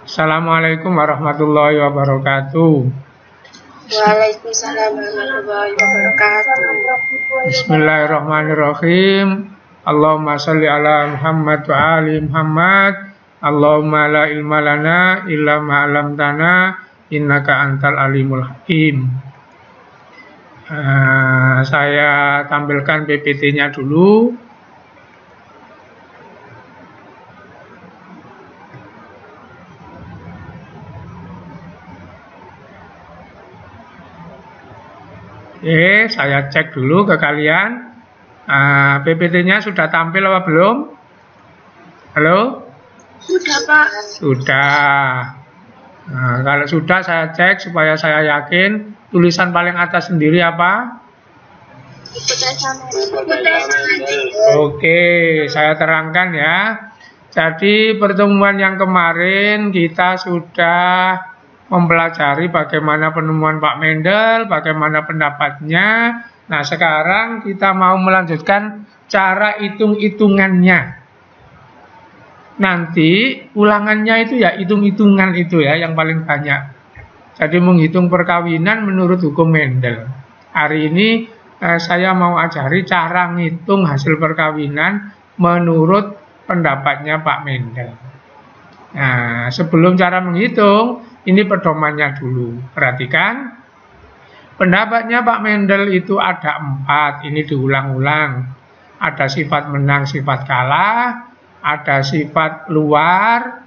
Assalamualaikum warahmatullahi wabarakatuh. Waalaikumsalam warahmatullahi wabarakatuh. Bismillahirrahmanirrahim. Allahumma sholli ala Muhammad wa ali Muhammad. Allahumma la ilma lana illa ma 'allamtana innaka antal alimul hakim. Saya tampilkan PPT-nya dulu. Oke, saya cek dulu ke kalian. PPT-nya sudah tampil apa belum? Halo? Sudah, Pak. Sudah. Kalau sudah saya cek supaya saya yakin. Tulisan paling atas sendiri apa? Oke, saya terangkan ya. Jadi pertemuan yang kemarin kita sudah mempelajari bagaimana penemuan Pak Mendel, bagaimana pendapatnya. Nah, sekarang kita mau melanjutkan cara hitung-hitungannya. Nanti ulangannya itu ya hitung-hitungan itu ya yang paling banyak. Jadi menghitung perkawinan menurut hukum Mendel. Hari ini saya mau ajari cara ngitung hasil perkawinan menurut pendapatnya Pak Mendel. Nah, sebelum cara menghitung, ini pedomannya dulu. Perhatikan. Pendapatnya Pak Mendel itu ada 4. Ini diulang-ulang. Ada sifat menang, sifat kalah. Ada sifat luar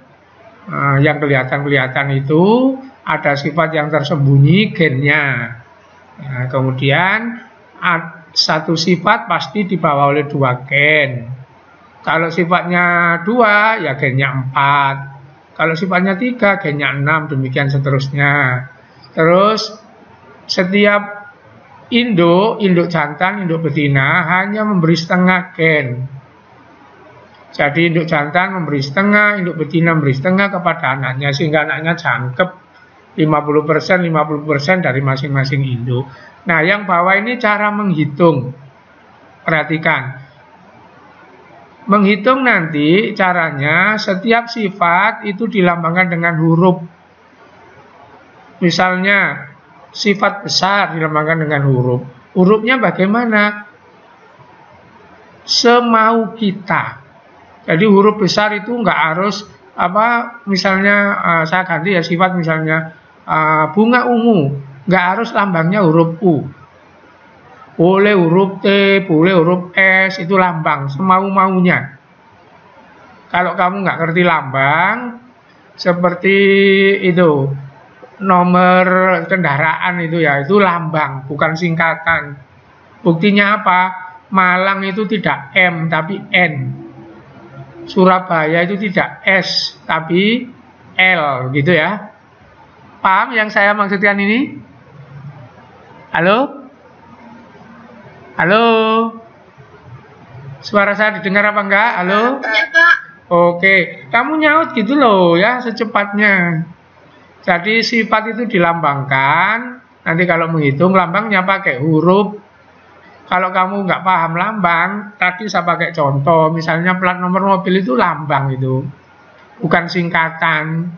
yang kelihatan-kelihatan itu. Ada sifat yang tersembunyi, gennya. Nah, kemudian satu sifat pasti dibawa oleh 2 gen. Kalau sifatnya 2, ya gennya 4. Kalau sifatnya 3, gennya 6, demikian seterusnya. Terus setiap induk jantan, induk betina hanya memberi setengah gen. Jadi induk jantan memberi setengah, induk betina memberi setengah kepada anaknya, sehingga anaknya jangkep 50% dari masing-masing induk. Nah, yang bawah ini cara menghitung. Perhatikan. Menghitung nanti caranya setiap sifat itu dilambangkan dengan huruf. Misalnya sifat besar dilambangkan dengan huruf. Hurufnya bagaimana? Semau kita. Jadi huruf besar itu nggak harus misalnya saya ganti ya sifat misalnya bunga ungu, nggak harus lambangnya huruf U. Boleh huruf T, boleh huruf S, itu lambang, semau-maunya. Kalau kamu nggak ngerti lambang, seperti itu, nomor kendaraan itu ya, itu lambang, bukan singkatan. Buktinya apa? Malang itu tidak M, tapi N. Surabaya itu tidak S, tapi L, gitu ya. Paham yang saya maksudkan ini? Halo? Halo, suara saya didengar apa enggak? Halo? Ya, Pak. Oke, kamu nyaut gitu loh ya secepatnya. Jadi sifat itu dilambangkan. Nanti kalau menghitung lambangnya pakai huruf. Kalau kamu nggak paham lambang, tadi saya pakai contoh. Misalnya plat nomor mobil itu lambang itu, bukan singkatan.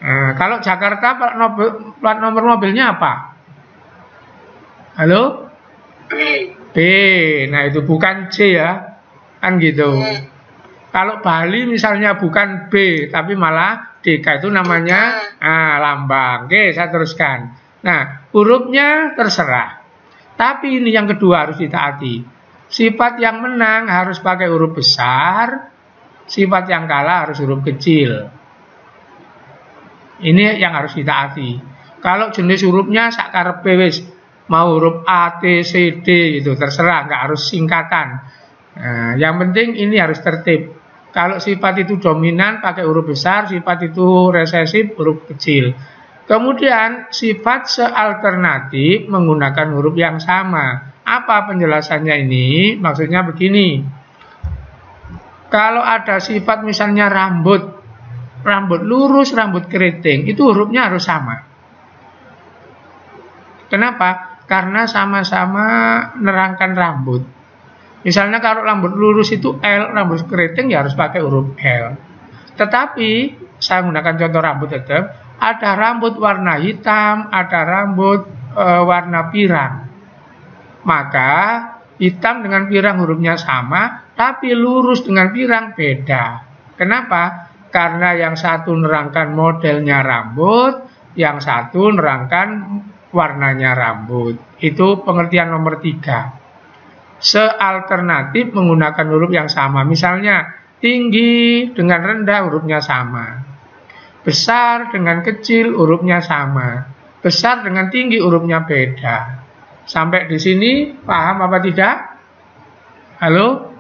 Nah, kalau Jakarta plat nomor mobilnya apa? Halo? B. Nah itu bukan C ya, kan gitu. Kalau Bali misalnya bukan B tapi malah DK, itu namanya lambang. Oke, saya teruskan. Nah, hurufnya terserah. Tapi ini yang kedua harus ditaati. Sifat yang menang harus pakai huruf besar, sifat yang kalah harus huruf kecil. Ini yang harus ditaati. Kalau jenis hurufnya sakarepe wis, mau huruf A, T, C, D itu terserah, nggak harus singkatan. Nah, yang penting ini harus tertib. Kalau sifat itu dominan pakai huruf besar, sifat itu resesif huruf kecil. Kemudian sifat sealternatif menggunakan huruf yang sama. Apa penjelasannya ini? Maksudnya begini. Kalau ada sifat misalnya rambut lurus, rambut keriting, itu hurufnya harus sama. Kenapa? Karena sama-sama nerangkan rambut. Misalnya kalau rambut lurus itu L, rambut keriting ya harus pakai huruf L. Tetapi saya gunakan contoh rambut tetap, ada rambut warna hitam, ada rambut warna pirang. Maka hitam dengan pirang hurufnya sama, tapi lurus dengan pirang beda. Kenapa? Karena yang satu nerangkan modelnya rambut, yang satu nerangkan warnanya rambut. Itu pengertian nomor 3. Sealternatif menggunakan huruf yang sama. Misalnya tinggi dengan rendah hurufnya sama, besar dengan kecil hurufnya sama, besar dengan tinggi hurufnya beda. Sampai di sini paham apa tidak? Halo?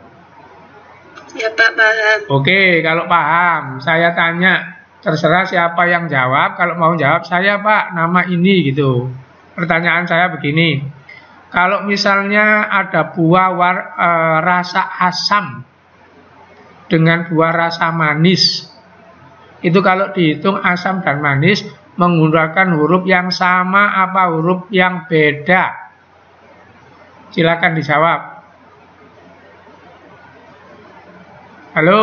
Ya Pak, paham. Oke, kalau paham saya tanya, terserah siapa yang jawab. Kalau mau jawab saya Pak, nama ini gitu. Pertanyaan saya begini, kalau misalnya ada buah rasa asam dengan buah rasa manis, itu kalau dihitung asam dan manis menggunakan huruf yang sama apa huruf yang beda? Silakan dijawab. Halo?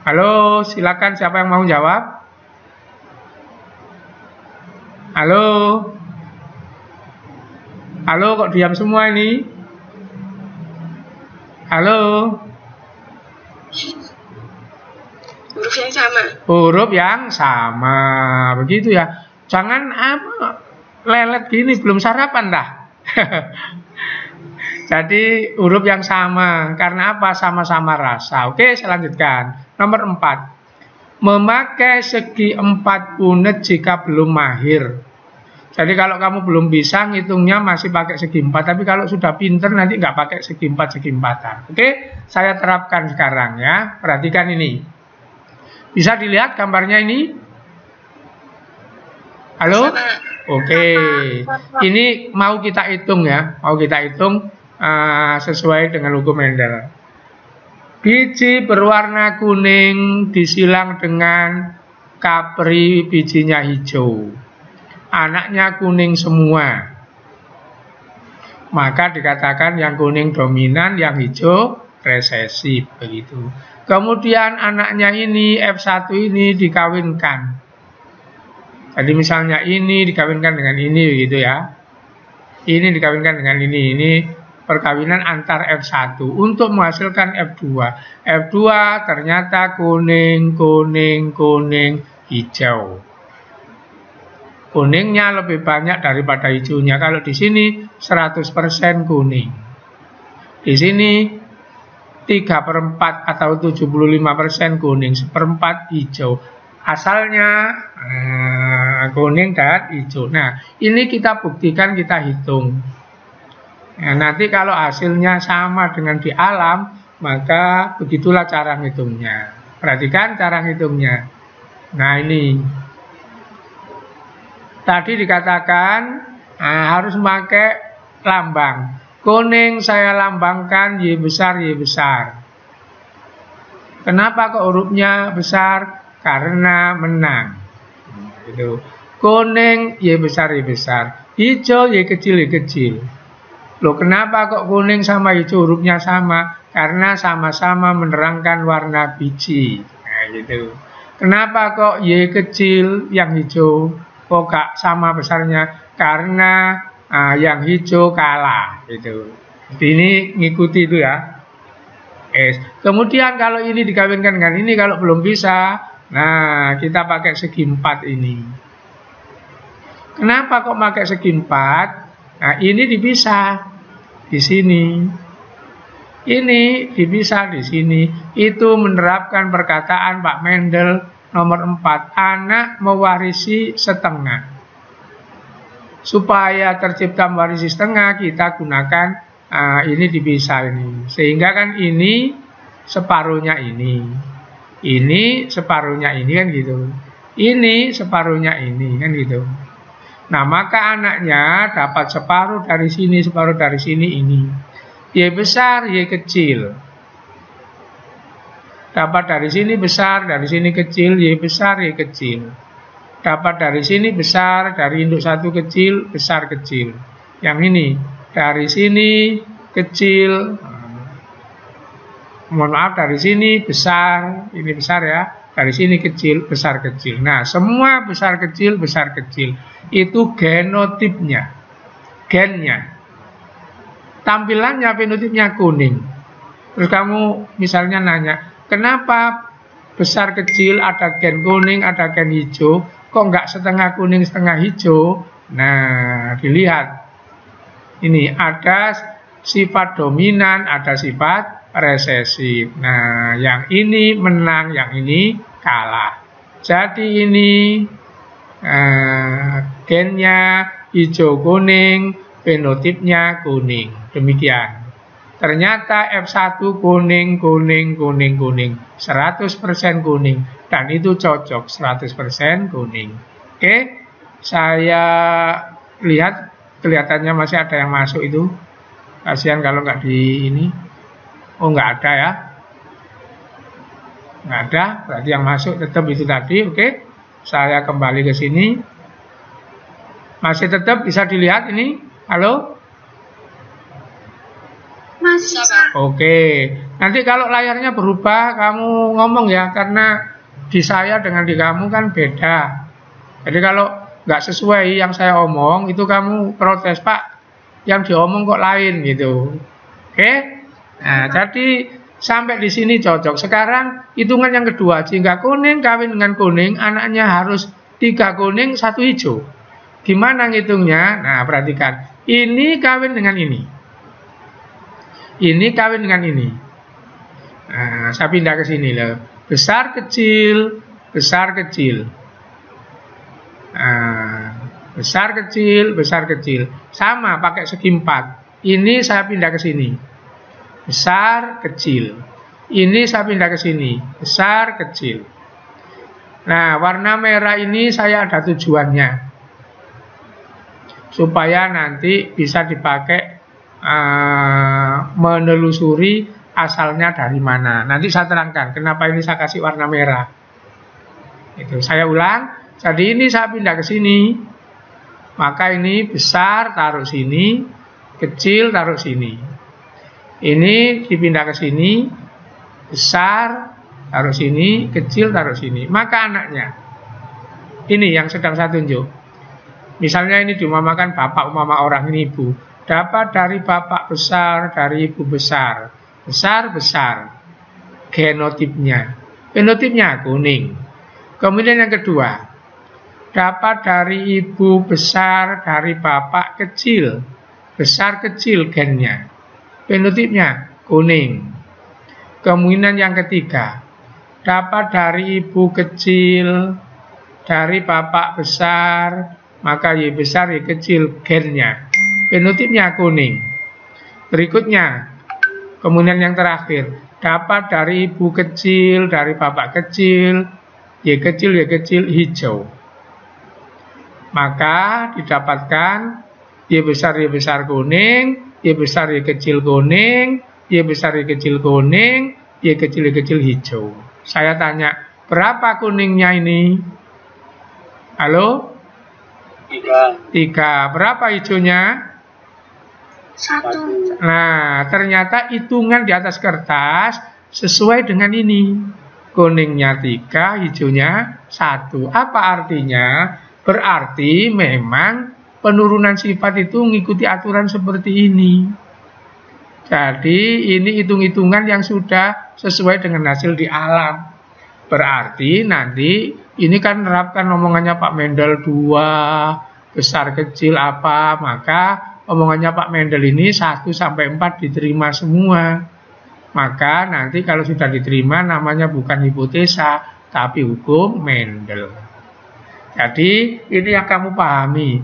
Halo, silakan siapa yang mau jawab? Halo? Halo, kok diam semua ini? Halo? Huruf yang sama. Huruf yang sama. Begitu ya. Jangan lelet gini, belum sarapan dah. Jadi huruf yang sama. Karena apa? Sama-sama rasa. Oke, saya lanjutkan. Nomor 4. Memakai segi 4 unit jika belum mahir. Jadi kalau kamu belum bisa ngitungnya masih pakai segi 4. Tapi kalau sudah pinter nanti nggak pakai segi 4, segi 4-an. Oke, saya terapkan sekarang ya. Perhatikan ini. Bisa dilihat gambarnya ini? Halo? Oke. Ini mau kita hitung ya. Mau kita hitung sesuai dengan hukum Mendel. Biji berwarna kuning disilang dengan kapri bijinya hijau. Anaknya kuning semua. Maka dikatakan yang kuning dominan, yang hijau resesif begitu. Kemudian anaknya ini F1 ini dikawinkan. Jadi misalnya ini dikawinkan dengan ini begitu ya. Ini dikawinkan dengan ini perkawinan antar F1 untuk menghasilkan F2. F2 ternyata kuning, kuning, kuning, hijau. Kuningnya lebih banyak daripada hijaunya. Kalau di sini 100% kuning. Di sini 3/4 atau 75% kuning, 1/4 hijau. Asalnya kuning dan hijau. Nah, ini kita buktikan, kita hitung. Nah, nanti kalau hasilnya sama dengan di alam, maka begitulah cara ngitungnya. Perhatikan cara ngitungnya. Nah, ini. Tadi dikatakan harus pakai lambang. Kuning saya lambangkan Y besar, Y besar. Kenapa kok hurufnya besar? Karena menang. Gitu. Kuning Y besar, Y besar. Hijau Y kecil, Y kecil. Loh, kenapa kok kuning sama hijau hurufnya sama? Karena sama-sama menerangkan warna biji. Nah, gitu. Kenapa kok Y kecil, yang hijau kok gak sama besarnya? Karena yang hijau kalah. Gitu. Ini ngikuti itu ya. Kemudian kalau ini dikawinkan dengan ini, kalau belum bisa, nah kita pakai segi 4 ini. Kenapa kok pakai segi 4? Nah, ini dipisah di sini. Ini dipisah di sini. Itu menerapkan perkataan Pak Mendel nomor 4. Anak mewarisi setengah. Supaya tercipta mewarisi setengah, kita gunakan ini dipisah ini. Sehingga kan ini separuhnya ini. Ini separuhnya ini kan gitu. Ini separuhnya ini kan gitu. Nah, maka anaknya dapat separuh dari sini, separuh dari sini ini. Y besar, Y kecil. Dapat dari sini besar, dari sini kecil, Y besar, Y kecil. Dapat dari sini besar, dari induk satu kecil, besar kecil. Yang ini, dari sini kecil. mohon maaf, dari sini besar, ini besar ya, dari sini kecil, besar kecil. Nah, semua besar kecil itu genotipnya, gennya. Tampilannya, fenotipnya kuning. Terus kamu misalnya nanya, kenapa besar kecil ada gen kuning, ada gen hijau, kok nggak setengah kuning, setengah hijau? Nah, dilihat. Ini ada sifat dominan, ada sifat resesif. Nah, yang ini menang, yang ini kalah. Jadi ini gennya hijau kuning, fenotipnya kuning. Demikian. Ternyata F1 kuning, 100% kuning. Dan itu cocok, 100% kuning. Oke, saya lihat kelihatannya masih ada yang masuk itu. Kasihan kalau nggak di ini. Oh, nggak ada ya. Nggak ada, berarti yang masuk tetap itu tadi. Oke, saya kembali ke sini. Masih tetap bisa dilihat ini. Halo? Masih, Pak. Oke, nanti kalau layarnya berubah kamu ngomong ya, karena di saya dengan di kamu kan beda. Jadi kalau nggak sesuai yang saya omong itu kamu protes, Pak, yang diomong kok lain gitu. Oke? Nah, jadi sampai di sini cocok. Sekarang hitungan yang kedua, jika kuning kawin dengan kuning, anaknya harus 3 kuning 1 hijau. Gimana ngitungnya? Nah, perhatikan, ini kawin dengan ini. Ini kawin dengan ini. Nah, saya pindah ke sini loh. Besar kecil, besar kecil. Nah, besar kecil, besar kecil. Sama pakai segi 4. Ini saya pindah ke sini. Besar kecil. Ini saya pindah ke sini. Besar kecil. Nah, warna merah ini saya ada tujuannya. Supaya nanti bisa dipakai menelusuri asalnya dari mana. Nanti saya terangkan kenapa ini saya kasih warna merah. Itu saya ulang. Jadi ini saya pindah ke sini. Maka ini besar taruh sini, kecil taruh sini. Ini dipindah ke sini, besar taruh sini, kecil taruh sini. Maka anaknya ini yang sedang saya tunjuk. Misalnya ini diumpamakan bapak, umpama orang ini ibu. Dapat dari bapak besar, dari ibu besar. Besar-besar. Genotipnya. Fenotipnya kuning. Kemudian yang kedua. Dapat dari ibu besar, dari bapak kecil. Besar-kecil gennya. Fenotipnya kuning. Kemudian yang ketiga. Dapat dari ibu kecil, dari bapak besar, maka Y besar, Y kecil gennya. Fenotipnya kuning. Berikutnya, kemudian yang terakhir, dapat dari ibu kecil, dari bapak kecil, Y kecil hijau. Maka didapatkan Y besar kuning, Y besar Y kecil kuning, Y besar Y kecil kuning, Y kecil hijau. Saya tanya, berapa kuningnya ini? Halo? 3. Berapa hijaunya? 1. Nah, ternyata hitungan di atas kertas sesuai dengan ini. Kuningnya 3, hijaunya 1. Apa artinya? Berarti memang penurunan sifat itu mengikuti aturan seperti ini. Jadi ini hitung-hitungan yang sudah sesuai dengan hasil di alam. Berarti nanti ini kan menerapkan omongannya Pak Mendel 2, besar kecil apa, maka omongannya Pak Mendel ini 1 sampai 4 diterima semua. Maka nanti kalau sudah diterima namanya bukan hipotesa, tapi hukum Mendel. Jadi ini yang kamu pahami.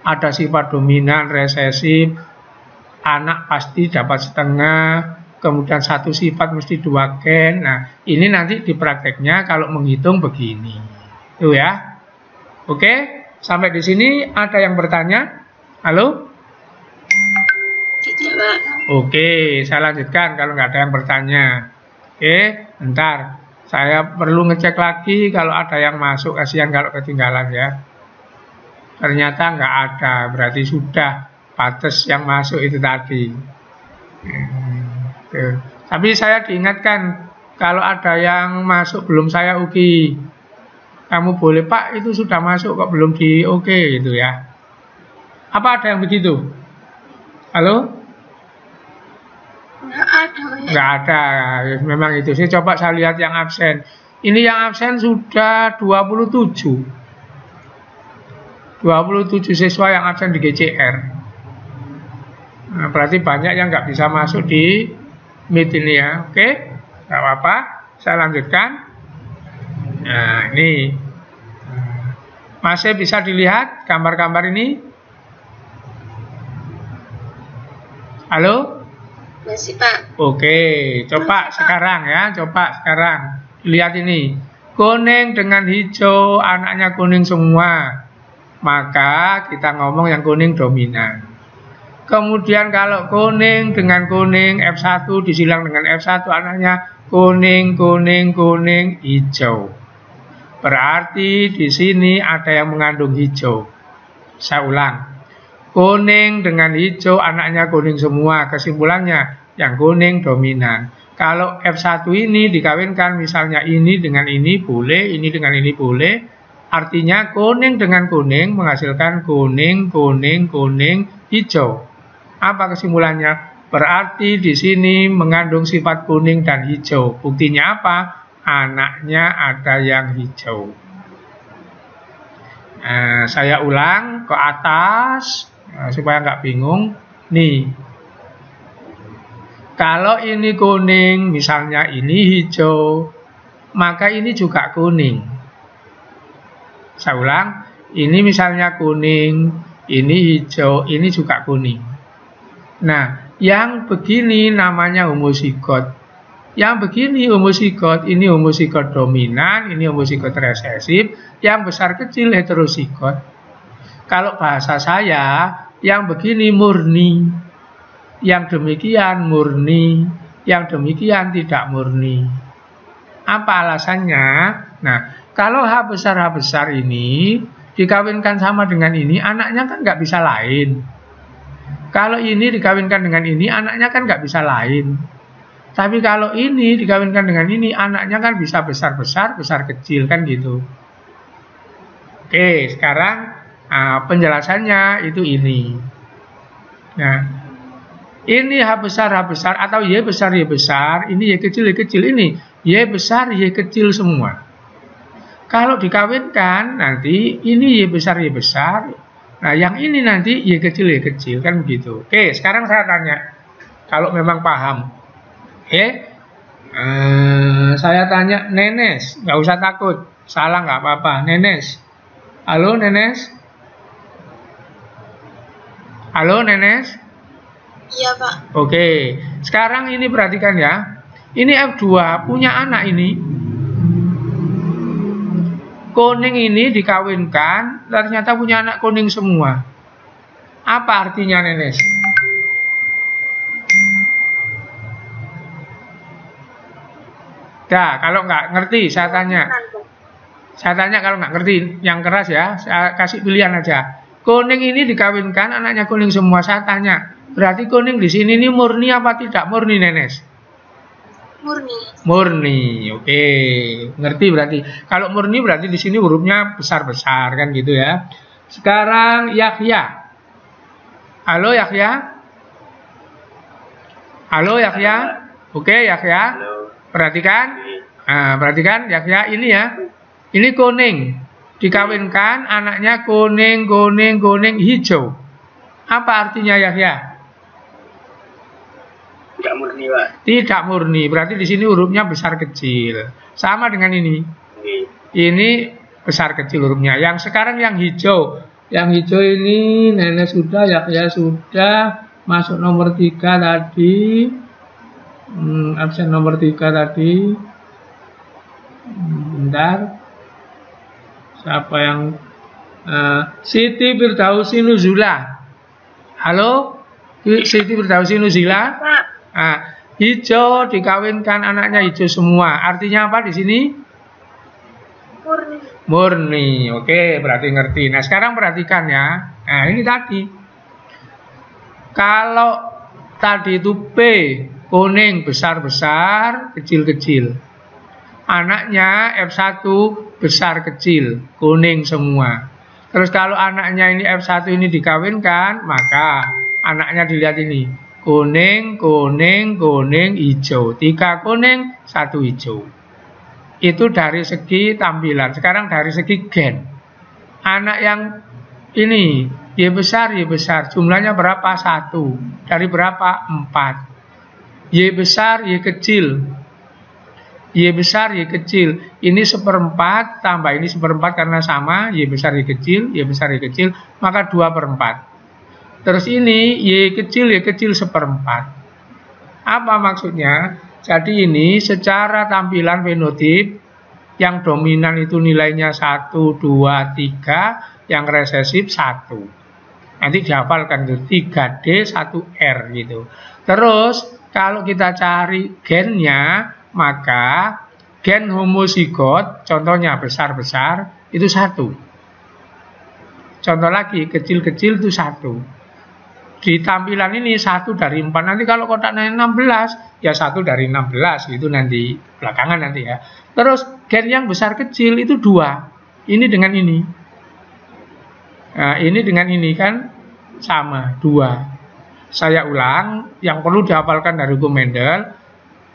Ada sifat dominan, resesif, anak pasti dapat setengah, kemudian satu sifat mesti 2 gen. Nah, ini nanti di prakteknya kalau menghitung begini. Itu ya. Oke, sampai di sini ada yang bertanya? Halo? Tidak, Pak. Oke, saya lanjutkan kalau nggak ada yang bertanya. Oke, bentar. Saya perlu ngecek lagi kalau ada yang masuk, kasihan kalau ketinggalan ya. Ternyata nggak ada, berarti sudah batas yang masuk itu tadi. Tapi saya diingatkan, kalau ada yang masuk belum saya uki, kamu boleh Pak, itu sudah masuk kok belum di oke gitu ya. Apa ada yang begitu? Halo? Nggak ada. Nggak ada, memang itu. Saya lihat yang absen. Ini yang absen sudah 27 siswa yang absen di GCR. Nah, berarti banyak yang nggak bisa masuk di Meet ini ya. Oke, nggak apa-apa. Saya lanjutkan. Nah, ini masih bisa dilihat gambar-gambar ini. Halo? Masih Pak. Oke, coba sekarang ya. Coba sekarang. Lihat ini. Kuning dengan hijau, anaknya kuning semua. Maka kita ngomong yang kuning dominan. Kemudian kalau kuning dengan kuning, F1 disilang dengan F1, anaknya kuning, kuning, kuning, hijau. Berarti di sini ada yang mengandung hijau. Saya ulang. Kuning dengan hijau, anaknya kuning semua. Kesimpulannya, yang kuning dominan. Kalau F1 ini dikawinkan, misalnya ini dengan ini boleh, ini dengan ini boleh. Artinya kuning dengan kuning menghasilkan kuning, kuning, kuning, hijau. Apa kesimpulannya? Berarti di sini mengandung sifat kuning dan hijau. Buktinya apa? Anaknya ada yang hijau. Nah, saya ulang ke atas supaya nggak bingung. Nih, kalau ini kuning, misalnya ini hijau, maka ini juga kuning. Saya ulang, ini misalnya kuning, ini hijau, ini juga kuning. Nah, yang begini namanya homozigot. Yang begini homozigot, ini homozigot dominan, ini homozigot resesif, yang besar kecil heterozigot. Kalau bahasa saya, yang begini murni, yang demikian murni, yang demikian tidak murni. Apa alasannya? Nah, kalau H besar ini dikawinkan sama dengan ini, anaknya kan nggak bisa lain. Kalau ini dikawinkan dengan ini, anaknya kan nggak bisa lain. Tapi kalau ini dikawinkan dengan ini, anaknya kan bisa besar-besar, besar kecil, kan gitu. Oke, sekarang penjelasannya itu ini. Nah, ini H besar atau Y besar, ini Y kecil, ini Y besar, Y kecil semua. Kalau dikawinkan, nanti ini Y besar, nah yang ini nanti Y kecil, kan begitu. Oke, sekarang saya tanya, kalau memang paham. Oke, saya tanya Nenes, nggak usah takut, salah nggak apa-apa. Nenes, halo Nenes? Halo Nenes? Iya Pak. Oke, sekarang ini perhatikan ya. Ini F2 punya anak ini. Kuning ini dikawinkan, ternyata punya anak kuning semua. Apa artinya Nenes? Dah, kalau nggak ngerti, saya tanya. Saya tanya kalau nggak ngerti, yang keras ya, saya kasih pilihan aja. Kuning ini dikawinkan, anaknya kuning semua. Saya tanya, berarti kuning di sini ini murni apa tidak murni, Nenes? Murni. Murni, oke, ngerti berarti. Kalau murni berarti di sini hurufnya besar-besar kan gitu ya. Sekarang Yahya. Halo Yahya. Halo Yahya. Oke Yahya. Perhatikan. Nah, perhatikan Yahya ini ya. Ini kuning. Dikawinkan anaknya kuning, kuning, kuning, hijau. Apa artinya Yahya? Tidak murni, Pak. Tidak murni, berarti di sini hurufnya besar kecil. Sama dengan ini. Ini besar kecil hurufnya. Yang sekarang yang hijau. Yang hijau ini Nenek sudah, Yahya sudah. Masuk nomor 3 tadi. Absen nomor 3 tadi. Bentar. Siapa yang Siti Firdausi Nuzula. Halo? Siti Firdausi Nuzula? Pak. Nah, hijau dikawinkan anaknya hijau semua. Artinya apa di sini? Murni. Murni. Oke, berarti ngerti. Nah, sekarang perhatikan ya. Nah, ini tadi. Kalau tadi itu P kuning besar-besar, kecil-kecil. Anaknya F1 besar kecil, kuning semua. Terus kalau anaknya ini F1 ini dikawinkan, maka anaknya dilihat ini. Kuning, kuning, kuning, hijau. 3 kuning, 1 hijau. Itu dari segi tampilan. Sekarang dari segi gen. Anak yang ini, Y besar, jumlahnya berapa? 1. Dari berapa? 4. Y besar, Y kecil. Y besar, Y kecil. Ini 1/4, tambah ini 1/4 karena sama. Y besar, Y kecil, Y besar, Y kecil. Maka 2/4. Terus ini Y kecil 1/4. Apa maksudnya? Jadi ini secara tampilan fenotip yang dominan itu nilainya 1, 2, 3, yang resesif 1. Nanti dihafalkan itu 3D 1R gitu. Terus kalau kita cari gennya, maka gen homozigot contohnya besar-besar itu 1. Contoh lagi kecil-kecil itu 1. Di tampilan ini 1 dari 4. Nanti kalau kotaknya 16, ya 1 dari 16. Itu nanti belakangan nanti ya. Terus gen yang besar kecil itu 2. Ini dengan ini. Nah, ini dengan ini kan sama, 2. Saya ulang, yang perlu dihafalkan dari hukum Mendel.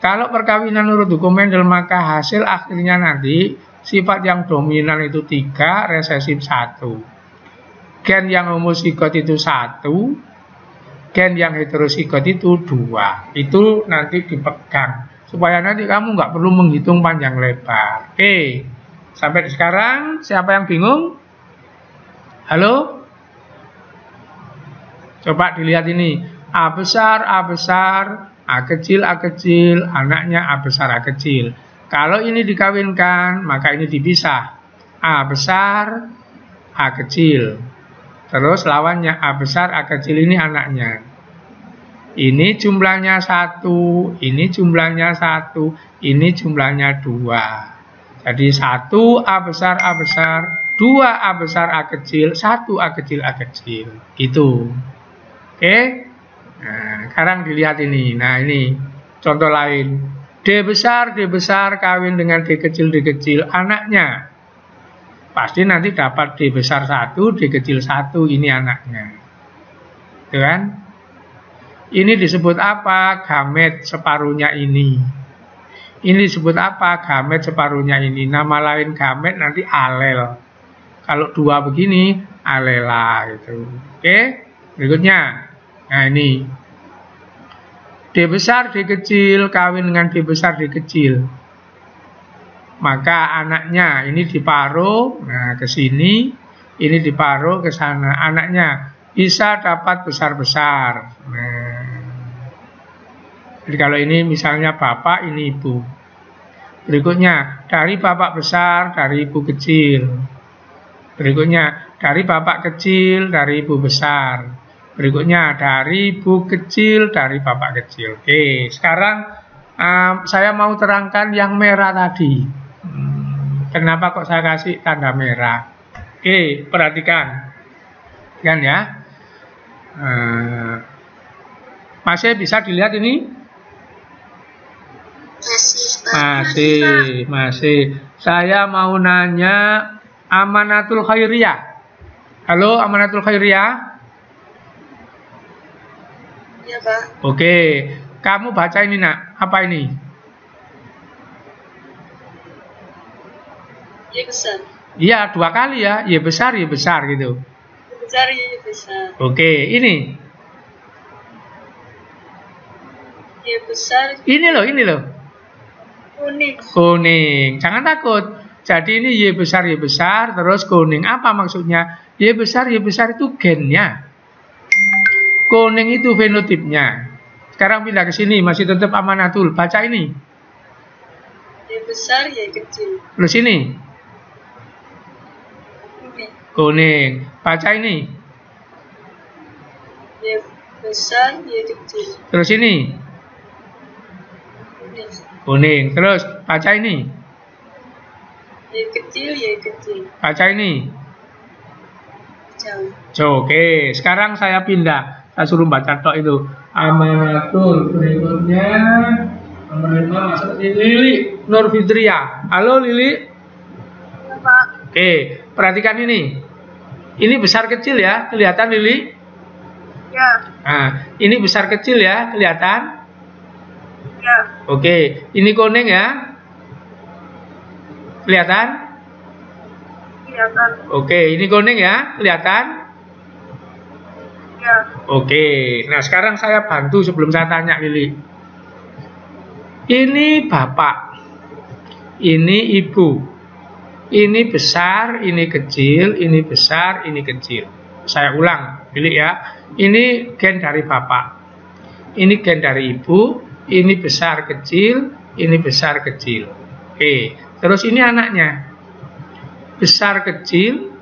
Kalau perkawinan menurut hukum Mendel, maka hasil akhirnya nanti sifat yang dominan itu 3, resesif 1. Gen yang homozigot itu 1. Gen yang heterozigot itu 2. Itu nanti dipegang supaya nanti kamu nggak perlu menghitung panjang lebar. Oke, sampai sekarang siapa yang bingung? Halo? Coba dilihat ini. A besar, A kecil, anaknya A besar, A kecil. Kalau ini dikawinkan, maka ini dipisah. A besar, A kecil. Terus lawannya A besar, A kecil, ini anaknya. Ini jumlahnya 1, ini jumlahnya 1, ini jumlahnya 2. Jadi 1 A besar, 2 A besar, A kecil, 1 A kecil, A kecil. Gitu. Oke. Nah, sekarang dilihat ini. Nah, ini contoh lain. D besar kawin dengan D kecil, anaknya. Pasti nanti dapat D besar 1, D kecil 1, ini anaknya. Itu kan? Ini disebut apa? Gamet separuhnya ini. Ini disebut apa? Gamet separuhnya ini. Nama lain gamet nanti alel. Kalau 2 begini, alela gitu. Oke? Berikutnya. Nah, ini. D besar, D kecil kawin dengan D besar, D kecil. Maka anaknya ini diparuh, nah ke sini, ini diparuh ke sana. Anaknya bisa dapat besar-besar. Nah, jadi kalau ini misalnya bapak, ini ibu. Berikutnya dari bapak besar, dari ibu kecil. Berikutnya dari bapak kecil, dari ibu besar. Berikutnya dari ibu kecil, dari bapak kecil. Oke, sekarang saya mau terangkan yang merah tadi. Kenapa kok saya kasih tanda merah? Oke, perhatikan. Kan ya. Masih bisa dilihat ini? Masih. Saya mau nanya Amanatul Khairiyah. Halo, Amanatul Khairiyah? Ya, Pak. Oke, kamu baca ini, Nak. Apa ini? Y besar. Iya, 2 kali ya. Y besar gitu. Y besar, Y besar. Oke, ini. Y besar. Ini loh. Kuning. Jangan takut. Jadi ini Y besar, terus kuning. Apa maksudnya? Y besar itu gennya. Kuning itu fenotipnya. Sekarang pindah ke sini, masih tetap Amanatul. Baca ini. Y besar, Y kecil. Terus sini. Kuning. Baca ini. Y besar, Y kecil. Terus ini. Kuning. Terus baca ini. Y kecil, Y kecil. Baca ini. Jauh. Oke, sekarang saya pindah. Saya suruh baca tok itu. Amanatul. Berikutnya nomor 5 masuk Lili Nurfitria. Halo Lili. Ya, Pak. Oke, perhatikan ini. Ini besar kecil ya, kelihatan Lili? Ya. Nah, ini besar kecil ya, kelihatan? Ya. Oke, ini kuning ya? Kelihatan? Kelihatan. Oke, ini kuning ya, kelihatan? Ya. Oke, nah sekarang saya bantu sebelum saya tanya Lili. Ini bapak, ini ibu, ini besar, ini kecil, ini besar, ini kecil. Saya ulang, Lili ya. Ini gen dari bapak, ini gen dari ibu, ini besar kecil, ini besar kecil. Oke, terus ini anaknya, besar kecil,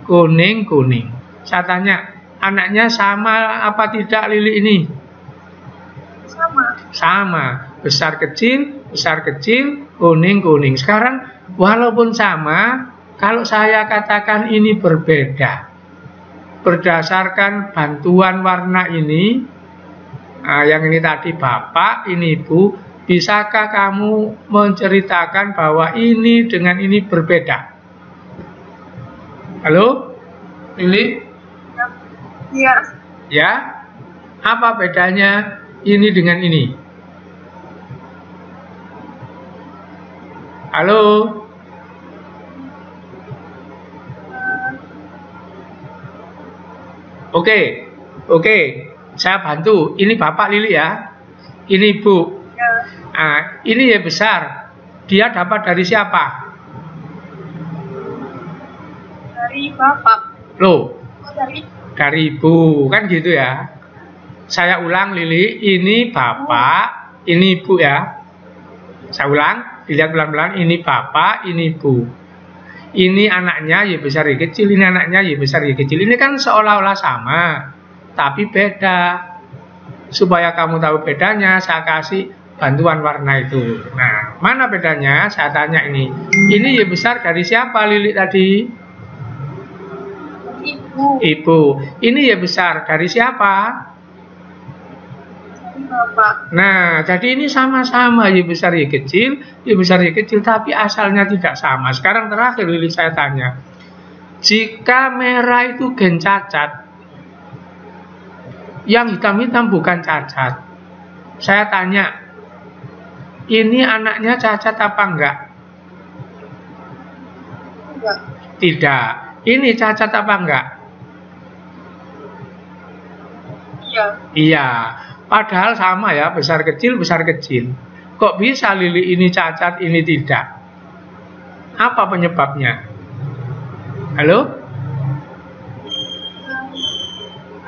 kuning kuning. Saya tanya, anaknya sama apa tidak Lili ini? Sama, besar kecil, kuning kuning. Sekarang walaupun sama, kalau saya katakan ini berbeda berdasarkan bantuan warna ini, yang ini tadi bapak, ini ibu, bisakah kamu menceritakan bahwa ini dengan ini berbeda? Halo Lili? Ya. Ya, apa bedanya ini dengan ini? Halo? Oke, saya bantu. Ini bapak Lili ya, ini ibu. Ya. Nah, ini ya besar. Dia dapat dari siapa? Dari bapak. Loh, Oh, dari ibu, kan gitu ya. Saya ulang Lili, ini bapak, ini ibu ya. Saya ulang, dilihat pelan-pelan, ini bapak, ini ibu. Ini anaknya ya besar ya kecil, ini anaknya ya besar ya kecil. Ini kan seolah-olah sama, tapi beda. Supaya kamu tahu bedanya, saya kasih bantuan warna itu. Nah, mana bedanya? Saya tanya ini. Ini ya besar dari siapa Lili tadi? Ibu. Ibu. Ini ya besar dari siapa? Bapak. Nah, jadi ini sama-sama ya besar ya kecil, tapi asalnya tidak sama. Sekarang terakhir Lili saya tanya, jika merah itu gen cacat, yang hitam-hitam bukan cacat. Saya tanya, ini anaknya cacat apa enggak? Enggak. Tidak. Ini cacat apa enggak? Iya. Iya. Padahal sama ya, besar kecil. Kok bisa Lili ini cacat, ini tidak? Apa penyebabnya? Halo?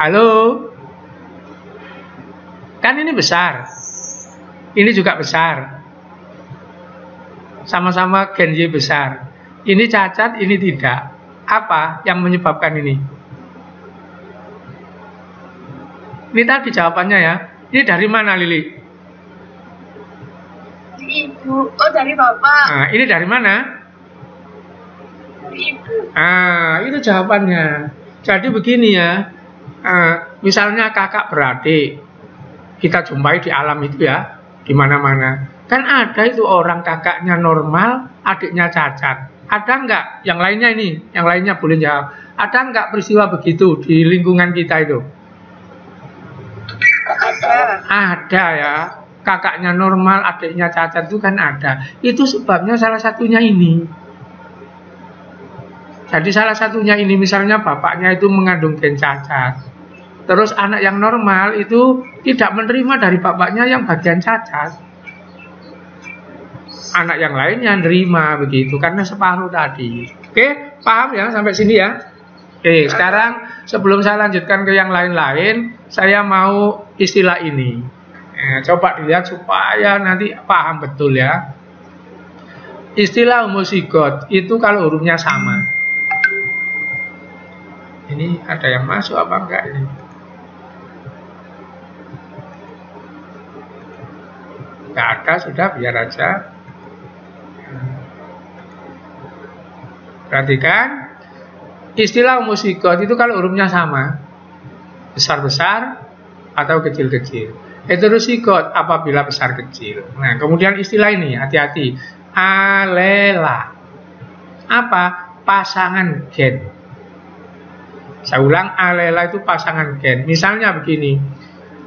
Halo? Kan ini besar. Ini juga besar. Sama-sama gen Y besar. Ini cacat, ini tidak. Apa yang menyebabkan ini? Ini tadi jawabannya ya. Ini dari mana Lili? Dari ibu. Oh, dari bapak. Nah, ini dari mana? Dari ibu. Itu jawabannya. Jadi begini ya. Misalnya kakak beradik, kita jumpai di alam itu ya, di mana-mana. Kan ada itu orang kakaknya normal, adiknya cacat. Ada enggak? Yang lainnya ini, yang lainnya boleh jawab. Ada enggak peristiwa begitu di lingkungan kita itu? Ada ya, kakaknya normal, adiknya cacat itu kan ada. Itu sebabnya salah satunya ini. Jadi salah satunya ini, misalnya bapaknya itu mengandung gen cacat. Terus anak yang normal itu tidak menerima dari bapaknya yang bagian cacat. Anak yang lainnya menerima begitu, karena separuh tadi. Oke, paham ya sampai sini ya? Oke, sekarang sebelum saya lanjutkan ke yang lain-lain, saya mau istilah ini. Coba dilihat supaya nanti paham betul ya. Istilah homozigot itu kalau hurufnya sama. Ini ada yang masuk apa enggak ini? Enggak ada, sudah biar aja. Perhatikan. Istilah homozigot itu kalau hurufnya sama, besar-besar, atau kecil-kecil. Heterozigot apabila besar kecil. Nah, kemudian istilah ini hati-hati. Alela. Apa? Pasangan gen. Saya ulang, alela itu pasangan gen. Misalnya begini.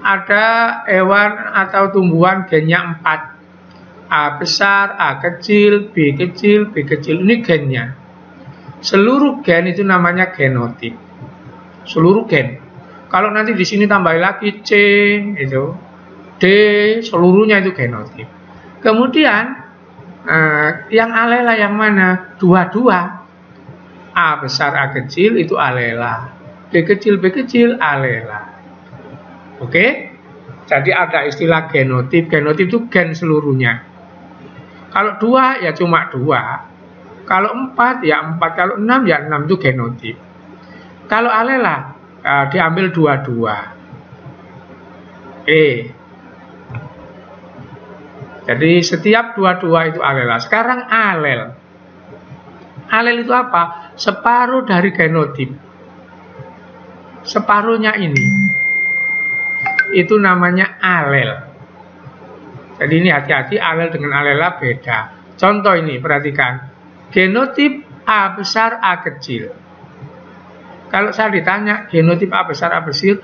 Ada hewan atau tumbuhan gennya 4. A besar, A kecil, B kecil, B kecil. Ini gennya. Seluruh gen itu namanya genotip. Seluruh gen. Kalau nanti di sini tambah lagi C, itu D, seluruhnya itu genotip. Kemudian yang alela yang mana? Dua-dua. A besar, A kecil itu alela. B kecil, alela. Oke? Jadi ada istilah genotip. Genotip itu gen seluruhnya. Kalau 2 ya cuma 2. Kalau 4 ya 4. Kalau 6 ya 6 itu genotip. Kalau alela diambil dua-dua. Jadi setiap dua-dua itu alela. Sekarang alel. Alel itu apa? Separuh dari genotip. Separuhnya ini. Itu namanya alel. Jadi ini hati-hati, alel dengan alela beda. Contoh ini, perhatikan. Genotip A besar, A kecil. Kalau saya ditanya genotip A besar, A kecil,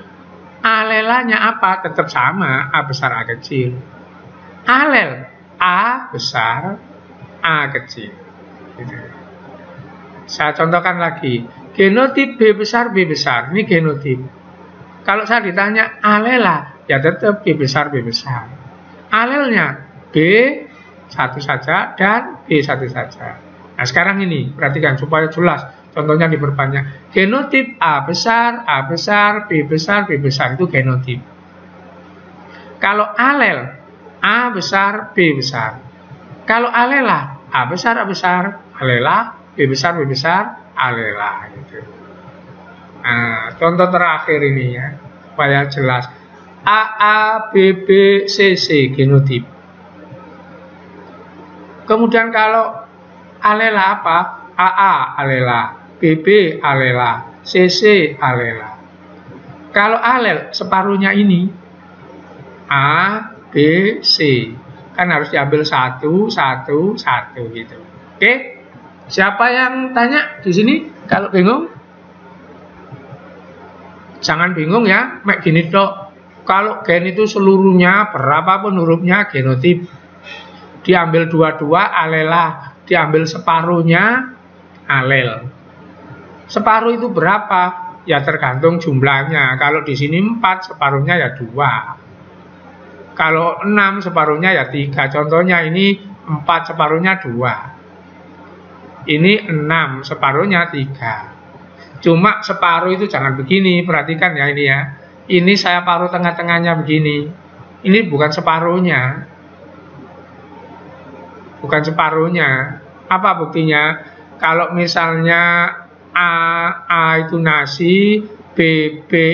alelanya apa? Tetap sama, A besar, A kecil. Alel A besar, A kecil. Gitu. Saya contohkan lagi. Genotip B besar, B besar. Ini genotip. Kalau saya ditanya alela, ya tetap B besar, B besar. Alelnya B satu saja dan B satu saja. Nah sekarang ini perhatikan supaya jelas. Contohnya diperbanyak. Genotip A besar, B besar, B besar itu genotip. Kalau alel A besar, B besar. Kalau alela A besar, alela, B besar, alela. Gitu. Nah, contoh terakhir ini ya supaya jelas. A, B, B, C genotip. Kemudian kalau alela apa? AA alela, BB alela, CC alela. Kalau alel separuhnya ini A, B, C. Kan harus diambil satu gitu. Oke? Siapa yang tanya di sini? Kalau bingung? Jangan bingung ya, mek gini dok. Kalau gen itu seluruhnya, berapapun hurufnya, genotip. Diambil dua-dua, alela. Diambil separuhnya, alel. Separuh itu berapa? Ya tergantung jumlahnya. Kalau di sini 4, separuhnya ya 2. Kalau 6, separuhnya ya 3. Contohnya ini 4, separuhnya 2. Ini 6, separuhnya 3. Cuma separuh itu jangan begini, perhatikan ya ini ya. Ini saya paruh tengah-tengahnya begini. Ini bukan separuhnya. Bukan separuhnya. Apa buktinya? Kalau misalnya A itu nasi, B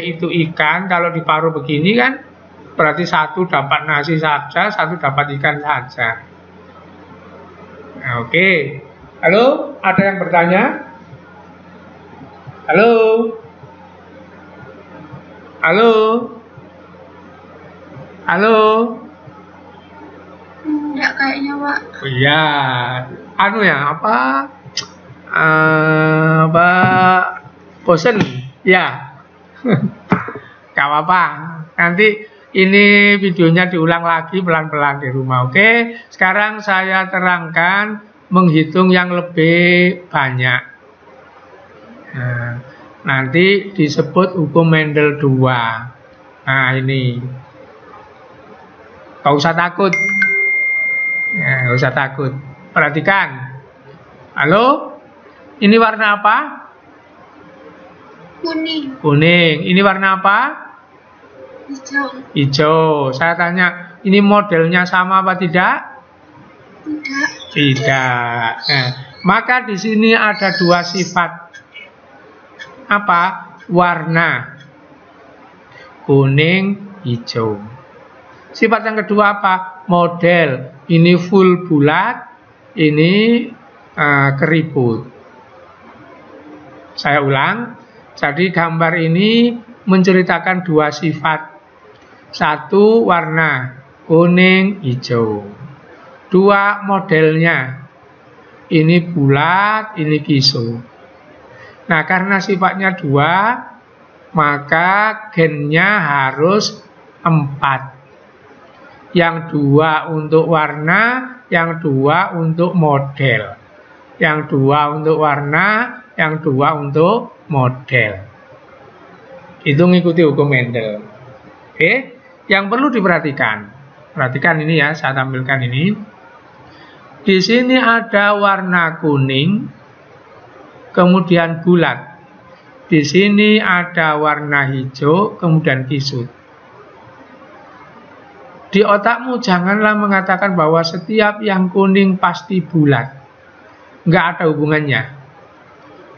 itu ikan. Kalau diparuh begini kan, berarti satu dapat nasi saja, satu dapat ikan saja. Nah, oke. Halo, ada yang bertanya? Halo? Halo? Halo? Enggak kayaknya, Pak. Oh, iya. Anu ya, apa? Bosen? Ya. Gak apa-apa. Nanti ini videonya diulang lagi pelan-pelan di rumah, oke? Sekarang saya terangkan menghitung yang lebih banyak. Nah, nanti disebut hukum Mendel 2. Nah ini, gak usah takut. Ya, gak usah takut. Perhatikan. Halo? Ini warna apa? Kuning. Kuning. Ini warna apa? Hijau. Hijau. Saya tanya, ini modelnya sama apa tidak? Tidak. Tidak. Nah, maka di sini ada dua sifat. Apa? Warna. Kuning, hijau. Sifat yang kedua apa? Model. Ini full bulat, ini keriput. Saya ulang. Jadi gambar ini menceritakan dua sifat. Satu warna kuning, hijau. Dua modelnya. Ini bulat, ini kisut. Nah, karena sifatnya dua, maka gennya harus 4. Yang dua untuk warna, yang dua untuk model. Yang dua untuk warna, yang dua untuk model. Itu mengikuti hukum Mendel. Oke, yang perlu diperhatikan. Perhatikan ini ya, saya tampilkan ini. Di sini ada warna kuning, kemudian bulat. Di sini ada warna hijau, kemudian kisut. Di otakmu janganlah mengatakan bahwa setiap yang kuning pasti bulat. Nggak ada hubungannya.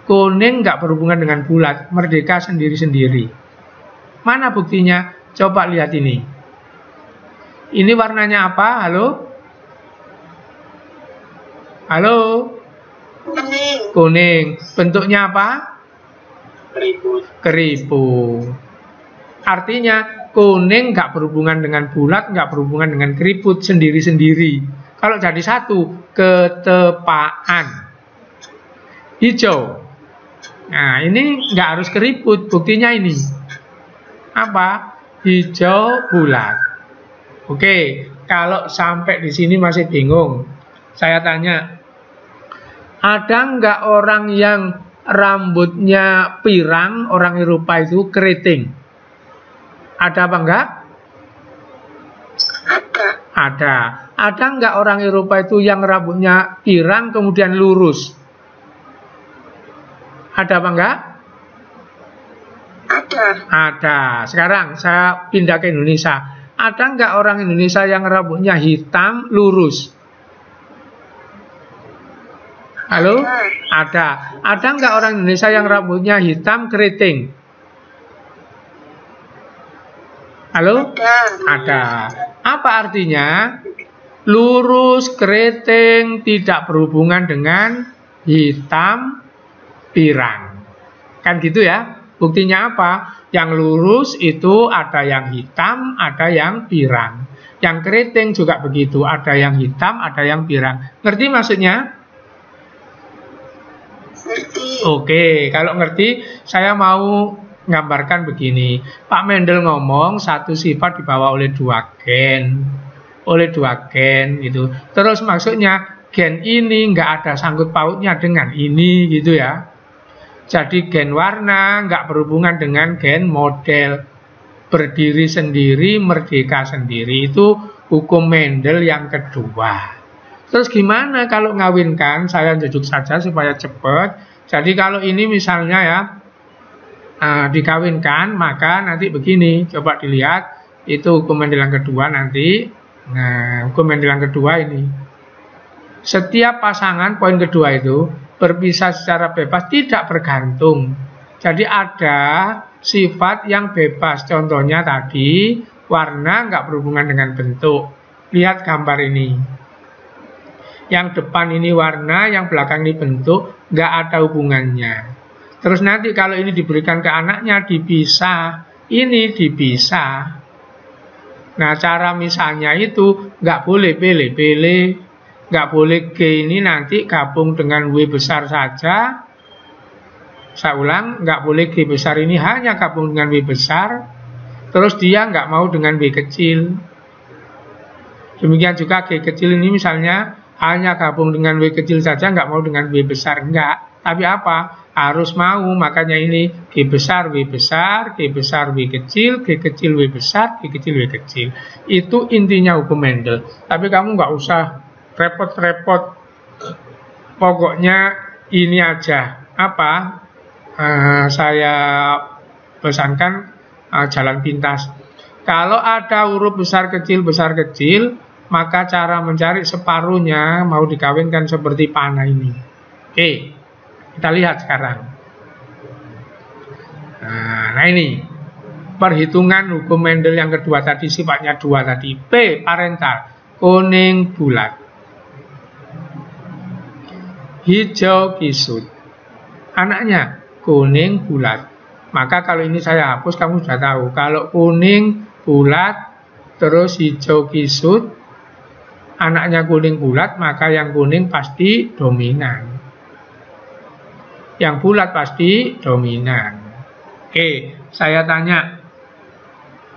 Kuning nggak berhubungan dengan bulat, merdeka sendiri-sendiri. Mana buktinya? Coba lihat ini. Ini warnanya apa? Halo? Halo? Kuning. Kuning. Bentuknya apa? Keriput. Keriput. Artinya kuning nggak berhubungan dengan bulat, nggak berhubungan dengan keriput, sendiri-sendiri. Kalau jadi satu, ketepaan. Hijau. Nah, ini nggak harus keriput, buktinya ini. Apa? Hijau bulat. Oke, kalau sampai di sini masih bingung, saya tanya, ada nggak orang yang rambutnya pirang, orang Eropa itu keriting? Ada apa enggak? Ada. Ada. Ada enggak orang Eropa itu yang rambutnya pirang kemudian lurus? Ada apa enggak? Ada. Ada. Sekarang saya pindah ke Indonesia. Ada enggak orang Indonesia yang rambutnya hitam lurus? Halo? Ada. Ada enggak orang Indonesia yang rambutnya hitam keriting? Halo? Ada. Apa artinya? Lurus, keriting, tidak berhubungan dengan hitam, pirang. Kan gitu ya? Buktinya apa? Yang lurus itu ada yang hitam, ada yang pirang. Yang keriting juga begitu, ada yang hitam, ada yang pirang. Ngerti maksudnya? Ngerti. Oke, kalau ngerti, saya mau gambarkan begini. Pak Mendel ngomong satu sifat dibawa oleh dua gen. Oleh dua gen gitu. Terus maksudnya gen ini nggak ada sangkut pautnya dengan ini gitu ya. Jadi gen warna nggak berhubungan dengan gen model. Berdiri sendiri, merdeka sendiri. Itu hukum Mendel yang kedua. Terus gimana kalau ngawinkan? Saya jujuk saja supaya cepat. Jadi kalau ini misalnya ya, dikawinkan, maka nanti begini, coba dilihat, itu hukum Mendel yang kedua nanti. Nah, hukum Mendel yang kedua ini, setiap pasangan, poin kedua itu, berpisah secara bebas, tidak bergantung. Jadi ada sifat yang bebas, contohnya tadi, warna nggak berhubungan dengan bentuk. Lihat gambar ini. Yang depan ini warna, yang belakang ini bentuk, nggak ada hubungannya. Terus nanti kalau ini diberikan ke anaknya dipisah, ini dipisah. Nah, cara misalnya itu nggak boleh pilih-pilih, nggak boleh G ini nanti gabung dengan W besar saja. Saya ulang, nggak boleh G besar ini hanya gabung dengan W besar, terus dia nggak mau dengan W kecil. Demikian juga G kecil ini misalnya hanya gabung dengan W kecil saja, nggak mau dengan W besar, enggak. Tapi apa? Harus mau, makanya ini G besar, W besar, G besar, W kecil, G kecil, W besar, G kecil, W kecil. Itu intinya hukum Mendel. Tapi kamu nggak usah repot-repot. Pokoknya ini aja. Apa? Saya pesankan jalan pintas. Kalau ada huruf besar kecil, maka cara mencari separuhnya mau dikawinkan seperti panah ini. Oke. Kita lihat sekarang. Nah ini perhitungan hukum Mendel yang kedua tadi, sifatnya dua tadi. P parental, kuning bulat, hijau kisut. Anaknya kuning bulat. Maka kalau ini saya hapus, kamu sudah tahu. Kalau kuning bulat, terus hijau kisut, anaknya kuning bulat, maka yang kuning pasti dominan. Yang bulat pasti dominan. Oke, saya tanya.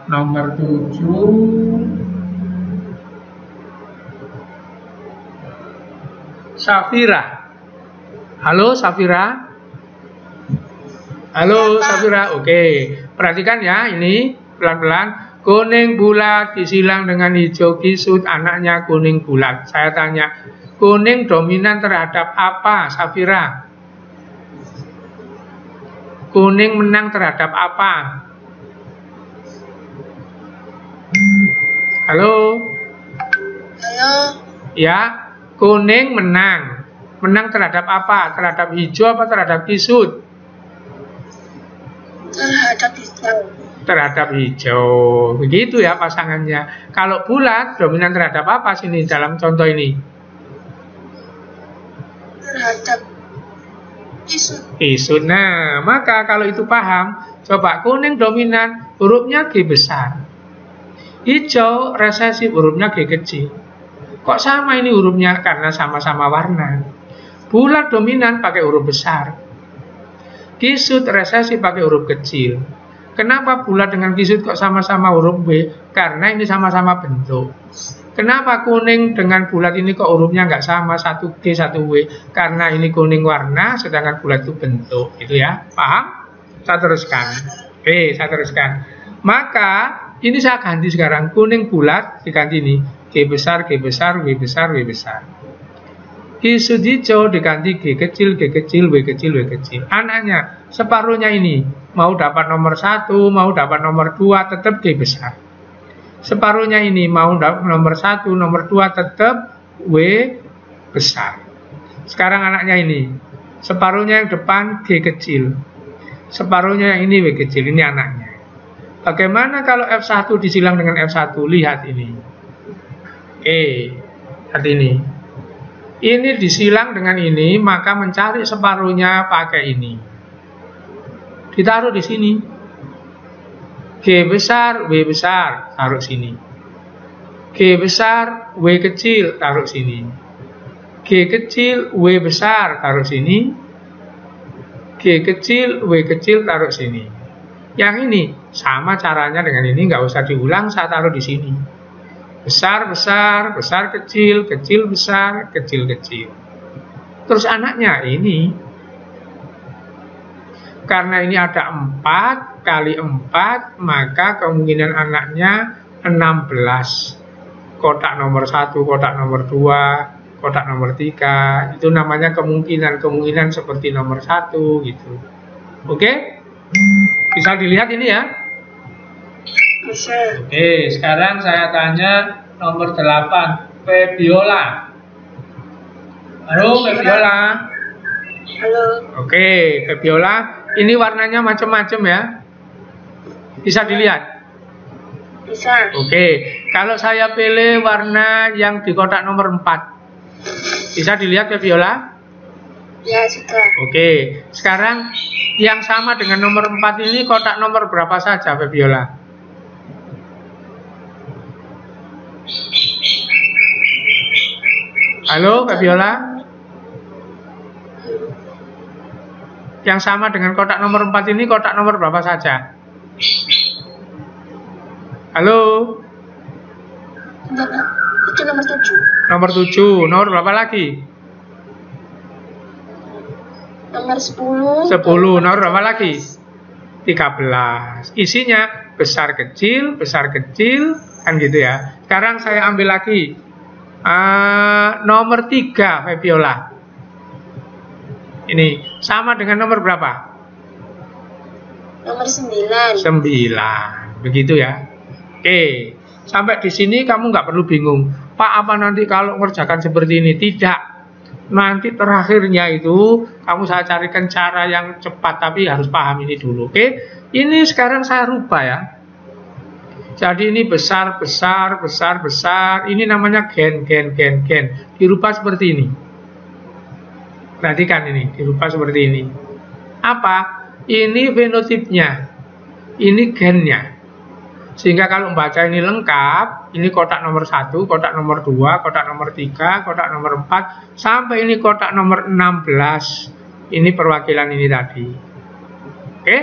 Nomor 7. Safira. Halo Safira. Halo Safira. Oke, perhatikan ya, ini pelan-pelan. Kuning bulat disilang dengan hijau kisut, anaknya kuning bulat. Saya tanya, kuning dominan terhadap apa, Safira? Kuning menang terhadap apa? Halo? Halo. Ya, kuning menang. Menang terhadap apa? Terhadap hijau apa terhadap kisut? Terhadap hijau. Terhadap hijau. Begitu ya pasangannya. Kalau bulat dominan terhadap apa sini dalam contoh ini? Terhadap kisut. Kisut. Nah, maka kalau itu paham, coba kuning dominan, hurufnya G besar. Hijau resesif, hurufnya G kecil. Kok sama ini hurufnya? Karena sama-sama warna. Bulat dominan pakai huruf besar. Kisut resesif pakai huruf kecil. Kenapa bulat dengan kisut kok sama-sama huruf B? Karena ini sama-sama bentuk. Kenapa kuning dengan bulat ini kok hurufnya nggak sama, satu G, satu W? Karena ini kuning warna, sedangkan bulat itu bentuk. Itu ya, paham? Saya teruskan. Oke, saya teruskan. Maka, ini saya ganti sekarang. Kuning bulat diganti ini. G besar, G besar, W besar, W besar. Kisut hijau diganti G kecil, G kecil, W kecil, W kecil. Anaknya, separuhnya ini. Mau dapat nomor 1, mau dapat nomor 2, tetap G besar. Separuhnya ini, mau dapat nomor 1, nomor 2, tetap W besar. Sekarang anaknya ini. Separuhnya yang depan G kecil. Separuhnya yang ini W kecil, ini anaknya. Bagaimana kalau F1 disilang dengan F1? Lihat ini. Lihat ini. Ini disilang dengan ini, maka mencari separuhnya pakai ini. Ditaruh di sini. G besar, W besar, taruh sini. G besar, W kecil, taruh sini. G kecil, W besar, taruh sini. G kecil, W kecil, taruh sini. Yang ini sama caranya dengan ini, nggak usah diulang, saya taruh di sini. Besar, besar, besar, kecil, kecil, besar, kecil, kecil. Terus anaknya ini, karena ini ada 4 kali 4, maka kemungkinan anaknya 16. Kotak nomor 1, kotak nomor 2, kotak nomor 3. Itu namanya kemungkinan seperti nomor 1 gitu. Oke? Bisa dilihat ini ya? Bisa. Oke, sekarang saya tanya nomor 8, Febiola. Halo, Febiola. Halo. Oke, Febiola, ini warnanya macam-macam ya. Bisa dilihat? Bisa. Oke, kalau saya pilih warna yang di kotak nomor 4, bisa dilihat Febiola? Ya, sudah. Oke, sekarang yang sama dengan nomor 4 ini kotak nomor berapa saja Febiola? Halo Febiola? Yang sama dengan kotak nomor 4 ini kotak nomor berapa saja? Halo? Itu nomor 7. Nomor 7. Nomor berapa lagi? Nomor 10. 10. Nomor berapa lagi? 13. Isinya besar kecil, kan gitu ya. Sekarang saya ambil lagi nomor 3 Febiola. Ini sama dengan nomor berapa? Nomor 9. 9. Begitu ya. Oke, sampai di sini kamu nggak perlu bingung. Pak, apa nanti kalau mengerjakan seperti ini? Tidak. Nanti terakhirnya itu kamu saya carikan cara yang cepat, tapi harus paham ini dulu. Oke, ini sekarang saya rubah ya. Jadi ini besar. Ini namanya gen. Dirubah seperti ini. Perhatikan ini, dirubah seperti ini. Apa? Ini fenotipnya. Ini gennya. Sehingga kalau membaca ini lengkap, ini kotak nomor 1, kotak nomor 2, kotak nomor 3, kotak nomor 4, sampai ini kotak nomor 16. Ini perwakilan ini tadi. Oke?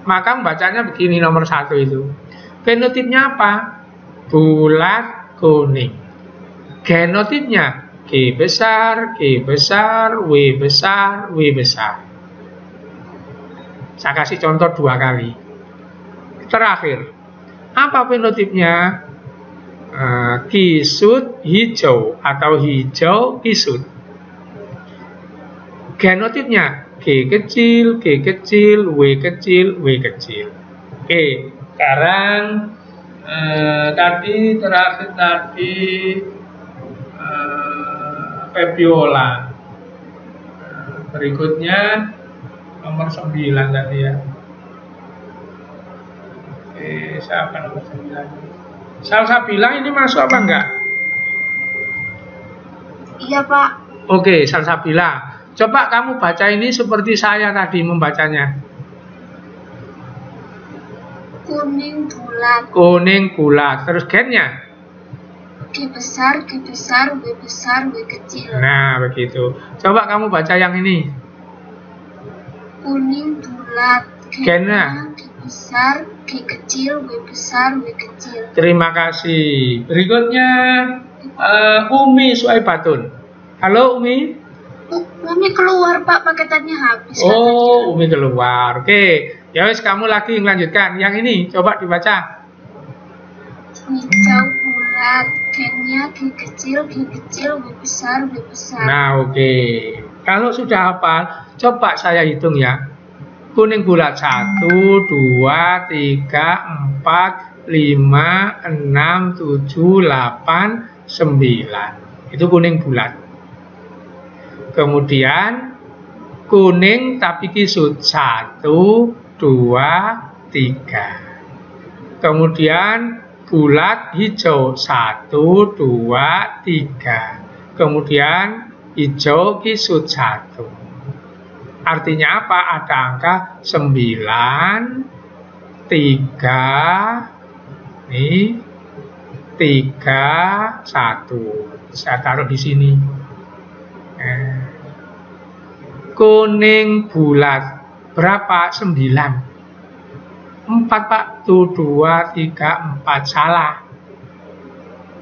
Maka membacanya begini nomor 1 itu. Fenotipnya apa? Bulat kuning. Genotipnya G besar, G besar, W besar, W besar. Saya kasih contoh 2 kali. Terakhir, apa fenotipnya? Kisut hijau atau hijau kisut. Genotipnya G kecil, G kecil, W kecil, W kecil. Oke, sekarang terakhir Febiola. Berikutnya nomor 9 tadi ya. Oke, siapa nomor 9? Salsabila ini masuk apa enggak? Iya, Pak. Oke, Salsabila. Coba kamu baca ini seperti saya tadi membacanya. Kuning bulat. Kuning bulat. Terus gennya? G besar, G besar, W besar, W kecil. Nah, begitu. Coba kamu baca yang ini. Kuning bulat. Gennya? G besar, G kecil, W besar, W kecil. Terima kasih. Berikutnya Umi Suaibatun. Halo Umi. Umi keluar, Pak, paketannya habis. Oh, Umi keluar. Oke. Ya wes, kamu lagi melanjutkan. Yang ini coba dibaca. Hijau bulat. Gennya G kecil, W besar, W besar. Nah, oke. Kalau sudah hafal, coba saya hitung ya. Kuning bulat 1, 2, 3, 4, 5, 6, 7, 8, 9. Itu kuning bulat. Kemudian kuning tapi kisut 1, 2, 3. Kemudian bulat hijau 1, 2, 3. Kemudian hijau kisut 1. Artinya apa? Ada angka 9, 3, nih 3, 1. Saya taruh di sini. Kuning bulat berapa? 9. 4, Pak. Tuh 2, 3, 4. Salah.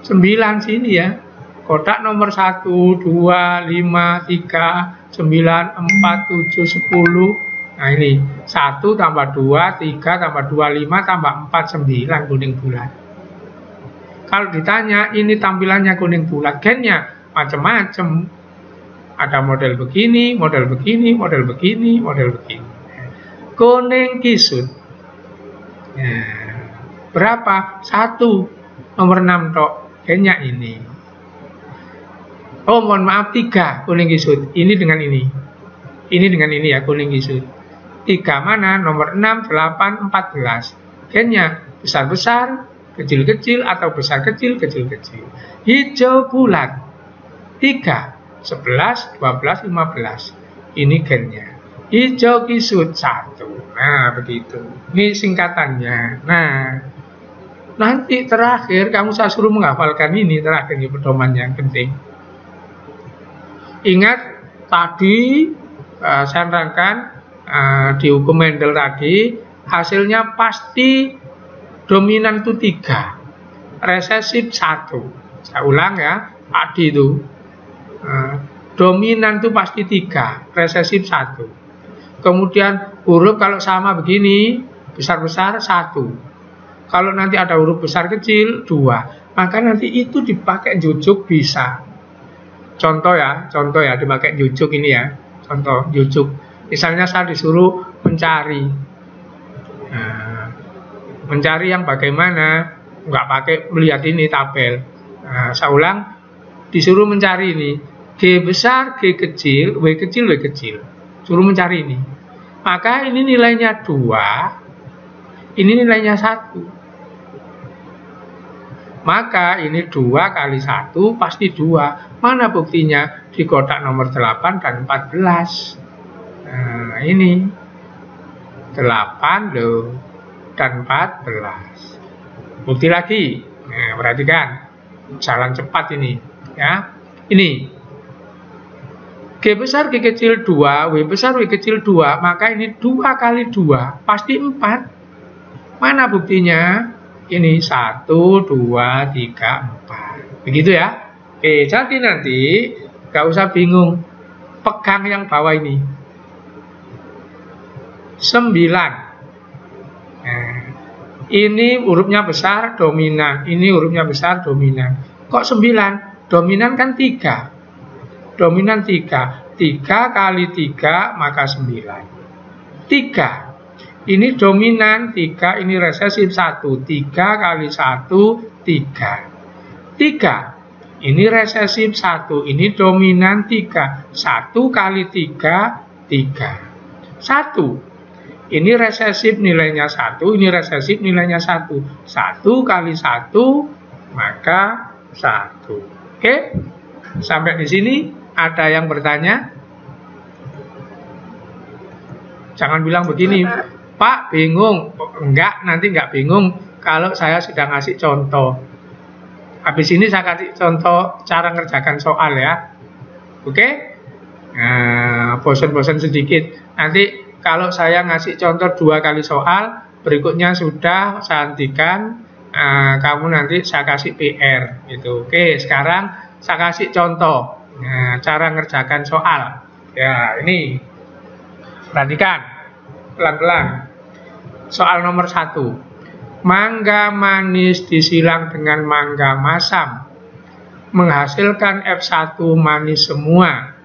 9 sini ya. Kotak nomor 1, 2, 5, 3, 9, 4, 7, 10. Nah ini 1 tambah 2, 3 tambah 2, 5 tambah 4, 9 kuning bulat. Kalau ditanya ini tampilannya kuning bulat, gennya macam-macam. Ada model begini, model begini, model begini, model begini. Kuning kisut. Berapa? 1. Nomor 6 tok. Gennya ini. Oh, mohon maaf, 3 kuning kisut. Ini dengan ini. Ini dengan ini ya, kuning kisut. 3 mana? Nomor 6, 8, 14. Gennya besar-besar, kecil-kecil, atau besar-kecil, kecil-kecil. Hijau bulat. 3, 11, 12, 15. Ini gennya. Hijau kisut 1. Nah, begitu. Ini singkatannya. Nah, nanti terakhir kamu saya suruh menghafalkan ini terakhir di pedoman yang penting. Ingat tadi saya nerangkan di hukum Mendel tadi hasilnya pasti dominan itu 3, resesif 1. Saya ulang ya, tadi itu dominan itu pasti 3, resesif 1. Kemudian huruf kalau sama begini besar-besar 1. Kalau nanti ada huruf besar kecil 2, maka nanti itu dipakai jujuk bisa. Contoh ya dipakai jujuk ini ya. Contoh jujuk. Misalnya saya disuruh mencari. Nah, mencari yang bagaimana? Nggak pakai melihat ini tabel. Nah, saya ulang, disuruh mencari ini. G besar, G kecil, W kecil, W kecil. Suruh mencari ini. Maka ini nilainya 2. Ini nilainya 1. Maka ini 2 kali 1 pasti 2. Mana buktinya? Di kotak nomor 8 dan 14. Nah ini 8 loh dan 14. Bukti lagi. Nah, perhatikan. Jalan cepat ini. Ya. Ini. G besar G kecil 2, W besar W kecil 2, maka ini 2 kali 2 pasti 4. Mana buktinya? Ini 1, 2, 3, 4. Begitu ya. Oke, jadi nanti gak usah bingung. Pegang yang bawah ini. 9. Nah, ini hurufnya besar, dominan. Ini hurufnya besar, dominan. Kok 9? Dominan kan 3. Dominan 3. 3 kali 3 maka 9. 3. Ini dominan 3, ini resesif 1. 3 kali 1, 3. 3. Ini resesif 1, ini dominan 3. 1 kali 3, 3. 1. Ini resesif nilainya 1, ini resesif nilainya 1. 1 kali 1 maka 1. Oke? Sampai di sini ada yang bertanya? Jangan bilang begini, Pak bingung. Enggak, nanti enggak bingung kalau saya sudah ngasih contoh. Habis ini saya kasih contoh cara ngerjakan soal ya. Oke? Nah, bosan-bosan sedikit. Nanti kalau saya ngasih contoh 2 kali soal, berikutnya sudah saya hentikan, kamu nanti saya kasih PR. Gitu. Oke, sekarang saya kasih contoh cara ngerjakan soal. Ya, ini perhatikan pelan-pelan. Soal nomor 1. Mangga manis disilang dengan mangga masam menghasilkan F1 manis semua.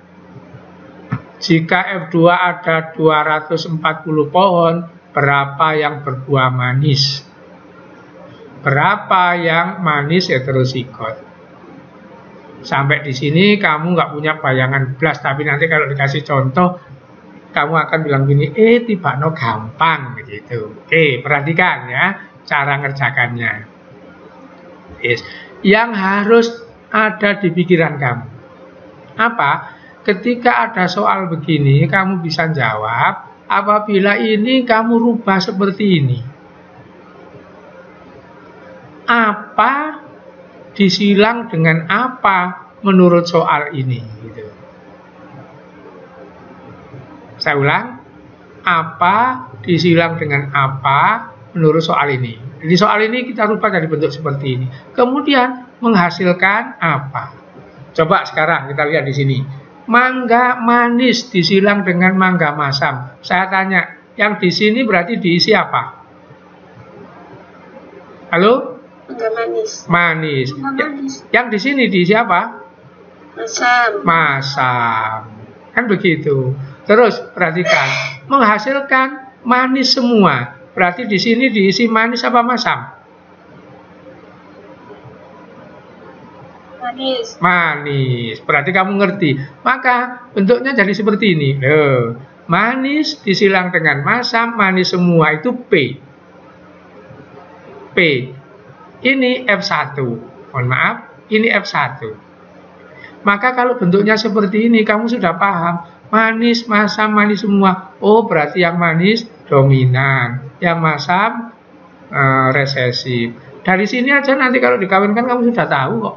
Jika F2 ada 240 pohon, berapa yang berbuah manis? Berapa yang manis heterozigot? Sampai di sini kamu nggak punya bayangan blas, tapi nanti kalau dikasih contoh, kamu akan bilang gini, tiba no gampang begitu. Oke, perhatikan ya cara ngerjakannya. Yes. Yang harus ada di pikiran kamu apa? Ketika ada soal begini, kamu bisa jawab apabila ini kamu rubah seperti ini. Apa disilang dengan apa menurut soal ini? Gitu. Saya ulang, apa disilang dengan apa menurut soal ini? Di soal ini kita rubah dari bentuk seperti ini. Kemudian menghasilkan apa? Coba sekarang kita lihat di sini. Mangga manis disilang dengan mangga masam. Saya tanya, yang di sini berarti diisi apa? Halo? Mangga manis. Manis. Yang di sini diisi apa? Masam. Masam. Kan begitu. Terus perhatikan, menghasilkan manis semua. Berarti di sini diisi manis apa masam? Manis. Manis. Berarti kamu ngerti. Maka bentuknya jadi seperti ini. Manis disilang dengan masam, manis semua itu P. P. Ini F1. Mohon maaf, ini F1. Maka kalau bentuknya seperti ini, kamu sudah paham. Manis, masam, manis semua. Oh, berarti yang manis dominan. Yang masam resesif. Dari sini aja nanti kalau dikawinkan kamu sudah tahu kok.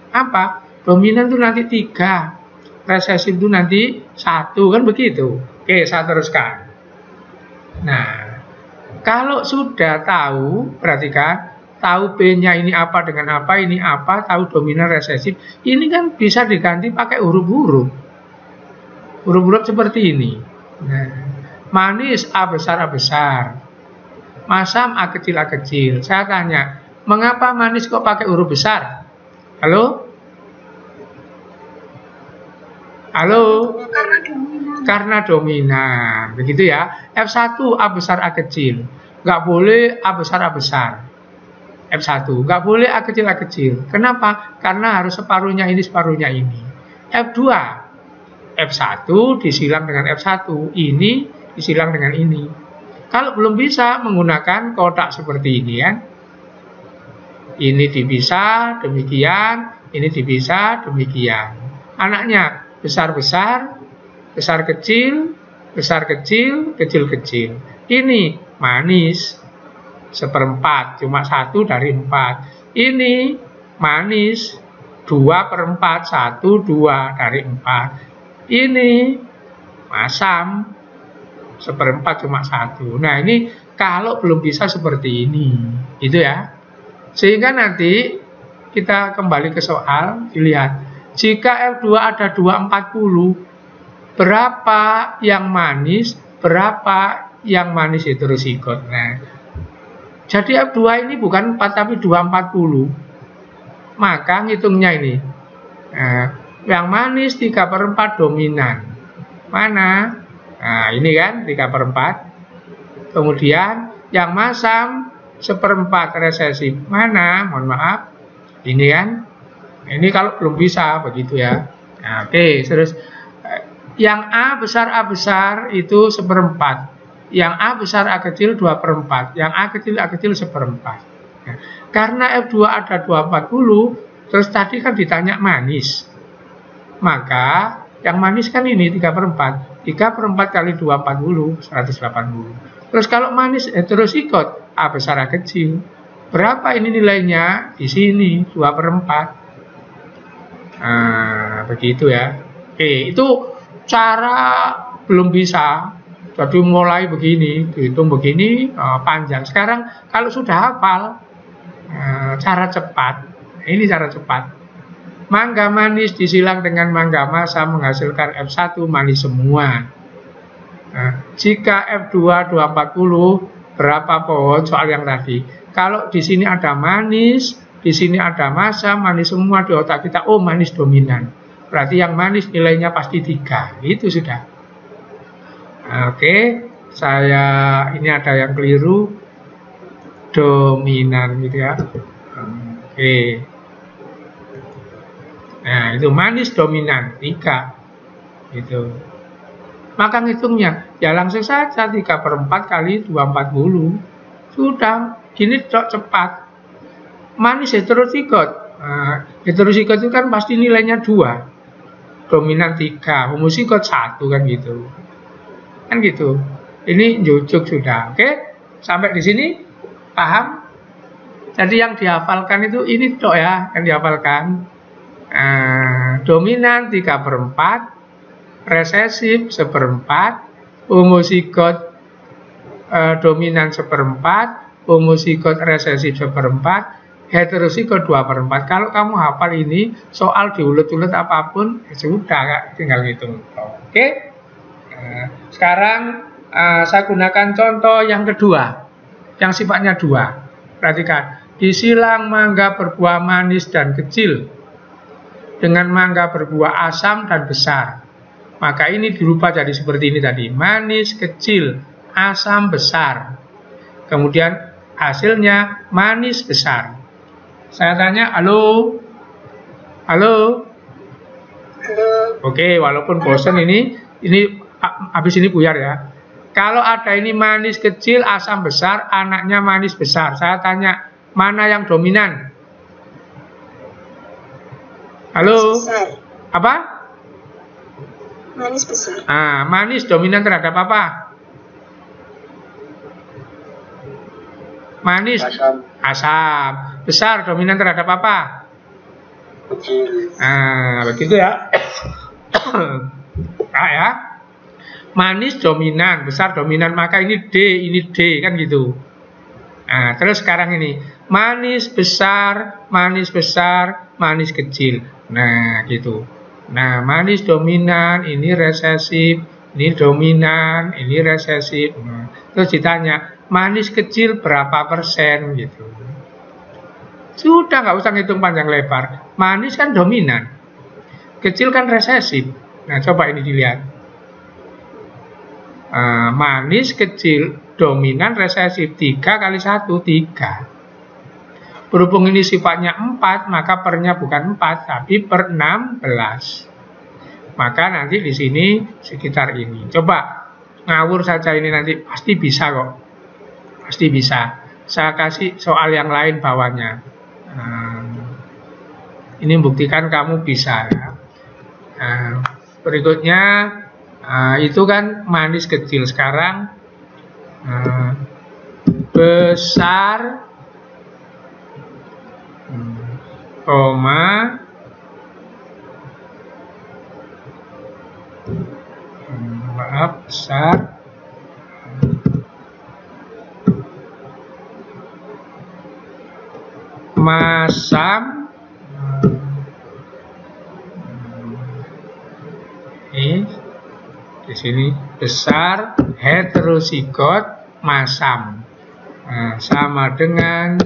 Apa? Dominan itu nanti 3, resesif itu nanti 1, kan begitu. Oke, saya teruskan. Nah, kalau sudah tahu, perhatikan, tahu P-nya ini apa dengan apa, ini apa, tahu dominan resesif, ini kan bisa diganti pakai huruf-huruf. Huruf-huruf seperti ini. Nah, manis A besar A besar, masam A kecil A kecil. Saya tanya, mengapa manis kok pakai huruf besar? Halo? Halo? Karena dominan. Begitu ya. F1 A besar A kecil. Nggak boleh A besar A besar. F1. Nggak boleh A kecil A kecil. Kenapa? Karena harus separuhnya ini, separuhnya ini. F2. F1 disilang dengan F1. Ini disilang dengan ini. Kalau belum bisa menggunakan kotak seperti ini ya. Ini dipisah demikian, ini dipisah demikian. Anaknya besar-besar, besar-kecil, besar-kecil, kecil-kecil. Ini manis. 1/4, cuma 1 dari 4. Ini manis 2/4, 1, 2 dari 4. Ini asam 1/4, cuma 1. Nah, ini kalau belum bisa seperti ini, gitu ya. Sehingga nanti kita kembali ke soal, dilihat. Jika F2 ada 240, berapa yang manis, berapa yang manis heterozigot. Nah, jadi F2 ini bukan 4 tapi 240. Maka ngitungnya ini. Nah, yang manis 3/4 dominan. Mana? Nah, ini kan 3/4. Kemudian yang masam 1/4 resesif. Mana? Mohon maaf. Ini kan. Ini kalau belum bisa begitu ya. Nah, oke, terus yang A besar itu 1/4. Yang A besar A kecil 2/4. Yang A kecil 1/4. Nah, karena F2 ada 240, terus tadi kan ditanya manis. Maka yang manis kan ini 3/4. 3/4 kali 240, 180. Terus kalau manis heterozigot, A besar A kecil. Berapa ini nilainya? Di sini 2/4. Nah, begitu ya. Oke, itu cara belum bisa. Jadi mulai begini, dihitung begini, panjang. Sekarang kalau sudah hafal, cara cepat. Ini cara cepat. Mangga manis disilang dengan mangga masam menghasilkan F1 manis semua. Nah, jika F2 240, berapa pohon? Soal yang tadi. Kalau di sini ada manis, di sini ada masam, manis semua, di otak kita, oh manis dominan. Berarti yang manis nilainya pasti 3. Itu sudah. Oke, ini ada yang keliru. Dominan gitu ya. Oke. Nah, itu manis dominan 3. Gitu. Maka ngitungnya, ya langsung saja 3/4 kali 240. Sudah, gini cepat. Manis heterozigot. Heterozigot itu kan pasti nilainya 2. Dominan 3, homozigot 1 kan gitu. Kan gitu. Ini jujuk sudah. Oke? Sampai di sini paham? Jadi yang dihafalkan itu ini tok ya, yang dihafalkan. Dominan 3/4, resesif 1/4, homozigot dominan 1/4, homozigot resesif 1/4, heterozigot 2/4. Kalau kamu hafal ini, soal diulet-ulet apapun, sudah, tinggal hitung. Oke? Sekarang saya gunakan contoh yang kedua, yang sifatnya 2. Perhatikan, disilang mangga berbuah manis dan kecil dengan mangga berbuah asam dan besar. Maka ini dirubah jadi seperti ini tadi, manis kecil, asam besar. Kemudian hasilnya manis besar. Saya tanya, halo? Halo? Halo. Oke, walaupun bosan ini habis ini buyar ya. Kalau ada ini manis kecil, asam besar, anaknya manis besar. Saya tanya, mana yang dominan? Halo? Manis besar. Apa? Manis besar. Manis dominan terhadap apa? Manis. Asam. Besar dominan terhadap apa? Kecil. Begitu ya. Ya. Manis dominan, besar dominan, maka ini D kan gitu. Terus sekarang ini manis besar, manis kecil. Nah, gitu. Nah, manis dominan, ini resesif, ini dominan, ini resesif. Terus ditanya, manis kecil berapa persen gitu. Sudah, nggak usah ngitung panjang lebar. Manis kan dominan, kecil kan resesif. Nah, coba ini dilihat. Manis kecil dominan resesif 3 kali 1 3. Berhubung ini sifatnya 4, maka pernya bukan 4 tapi per 16. Maka nanti di sini sekitar ini. Coba ngawur saja ini, nanti pasti bisa kok. Pasti bisa. Saya kasih soal yang lain bawahnya. Ini membuktikan kamu bisa ya. Berikutnya itu kan manis kecil. Sekarang besar, koma, maaf, besar, masam, di sini besar, heterozigot, masam, sama dengan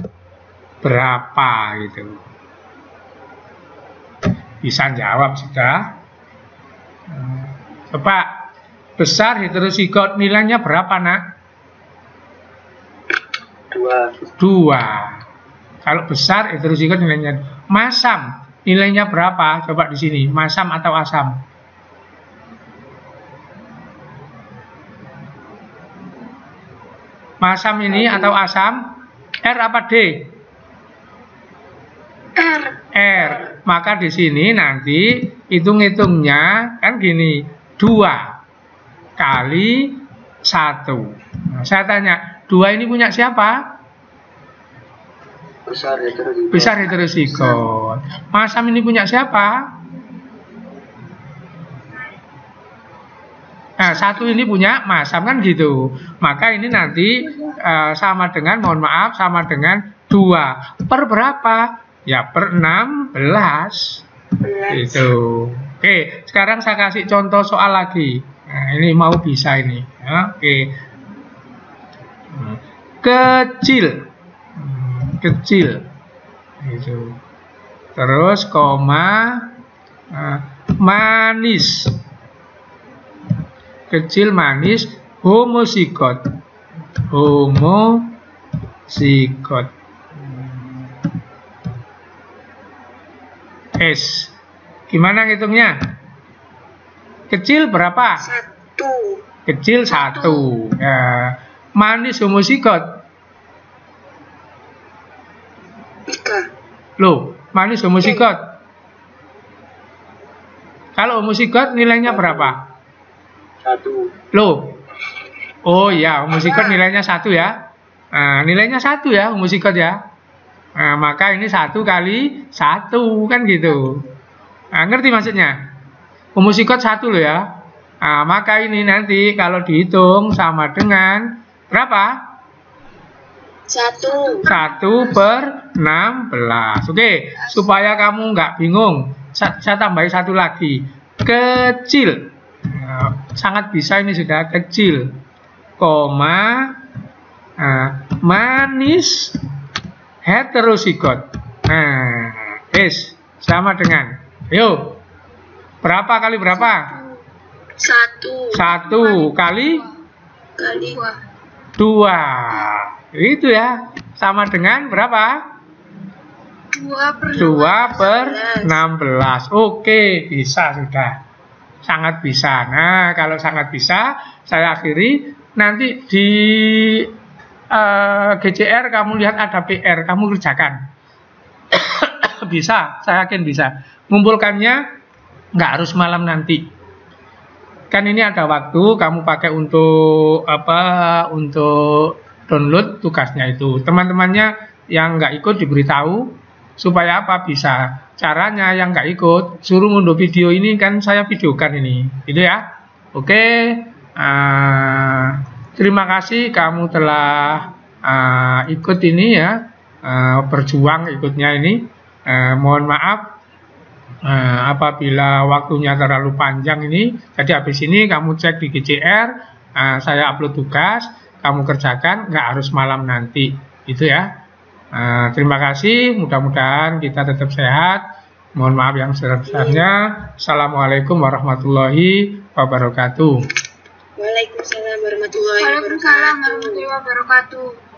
berapa gitu. Bisa jawab sudah. Coba besar heterozigot nilainya berapa nak? 2. Kalau besar heterozigot nilainya. Masam nilainya berapa? Coba di sini. Masam atau asam? Masam ini atau asam? R apa D? R. Maka di sini nanti hitung-hitungnya kan gini, 2 kali 1. Nah, saya tanya, 2 ini punya siapa? Besar heterozigot. Masam ini punya siapa? Nah, 1 ini punya masam kan gitu. Maka ini nanti sama dengan, mohon maaf, sama dengan 2 per berapa? Ya per 16. Itu. Oke, sekarang saya kasih contoh soal lagi. Nah, ini mau bisa ini. Oke. Kecil. Kecil. Itu. Terus koma, manis. Kecil, manis, homozigot. Homozigot. S. Gimana ngitungnya? Kecil berapa? 1. Kecil 1. Ya. Manis homozigot. 3. Loh, manis homozigot. Kalau homozigot nilainya berapa? 1. Loh. Oh ya, homozigot nilainya 1 ya. Nah, nilainya 1 ya, homozigot ya. Nah, maka ini 1 kali 1 kan gitu. Nah, ngerti maksudnya? Homozigot 1 loh ya. Nah, maka ini nanti kalau dihitung sama dengan berapa? 1. 1 per 16. Oke, supaya kamu nggak bingung, saya tambahin 1 lagi. Kecil. Nah, sangat bisa ini sudah kecil. Koma, manis, heterozigot. Nah, sama dengan. Yuk, berapa kali berapa? 1 kali 2. Itu ya, sama dengan berapa? 2 per 16. Oke, bisa sudah. Sangat bisa. Nah, kalau sangat bisa, saya akhiri. Nanti di GCR kamu lihat ada PR, kamu kerjakan. Bisa, saya yakin bisa. Ngumpulkannya nggak harus malam nanti. Kan ini ada waktu, kamu pakai untuk apa? Untuk download tugasnya itu. Teman-temannya yang nggak ikut diberitahu supaya apa? Bisa. Caranya yang nggak ikut suruh ngunduh video ini, kan saya videokan ini, gitu ya. Oke. Terima kasih kamu telah ikut ini ya, berjuang ikutnya ini. Mohon maaf apabila waktunya terlalu panjang ini. Jadi habis ini kamu cek di GCR, saya upload tugas, kamu kerjakan, nggak harus malam nanti, gitu ya. Terima kasih, mudah-mudahan kita tetap sehat. Mohon maaf yang sebesar-besarnya. Assalamualaikum warahmatullahi wabarakatuh. Waalaikumsalam warahmatullahi wabarakatuh.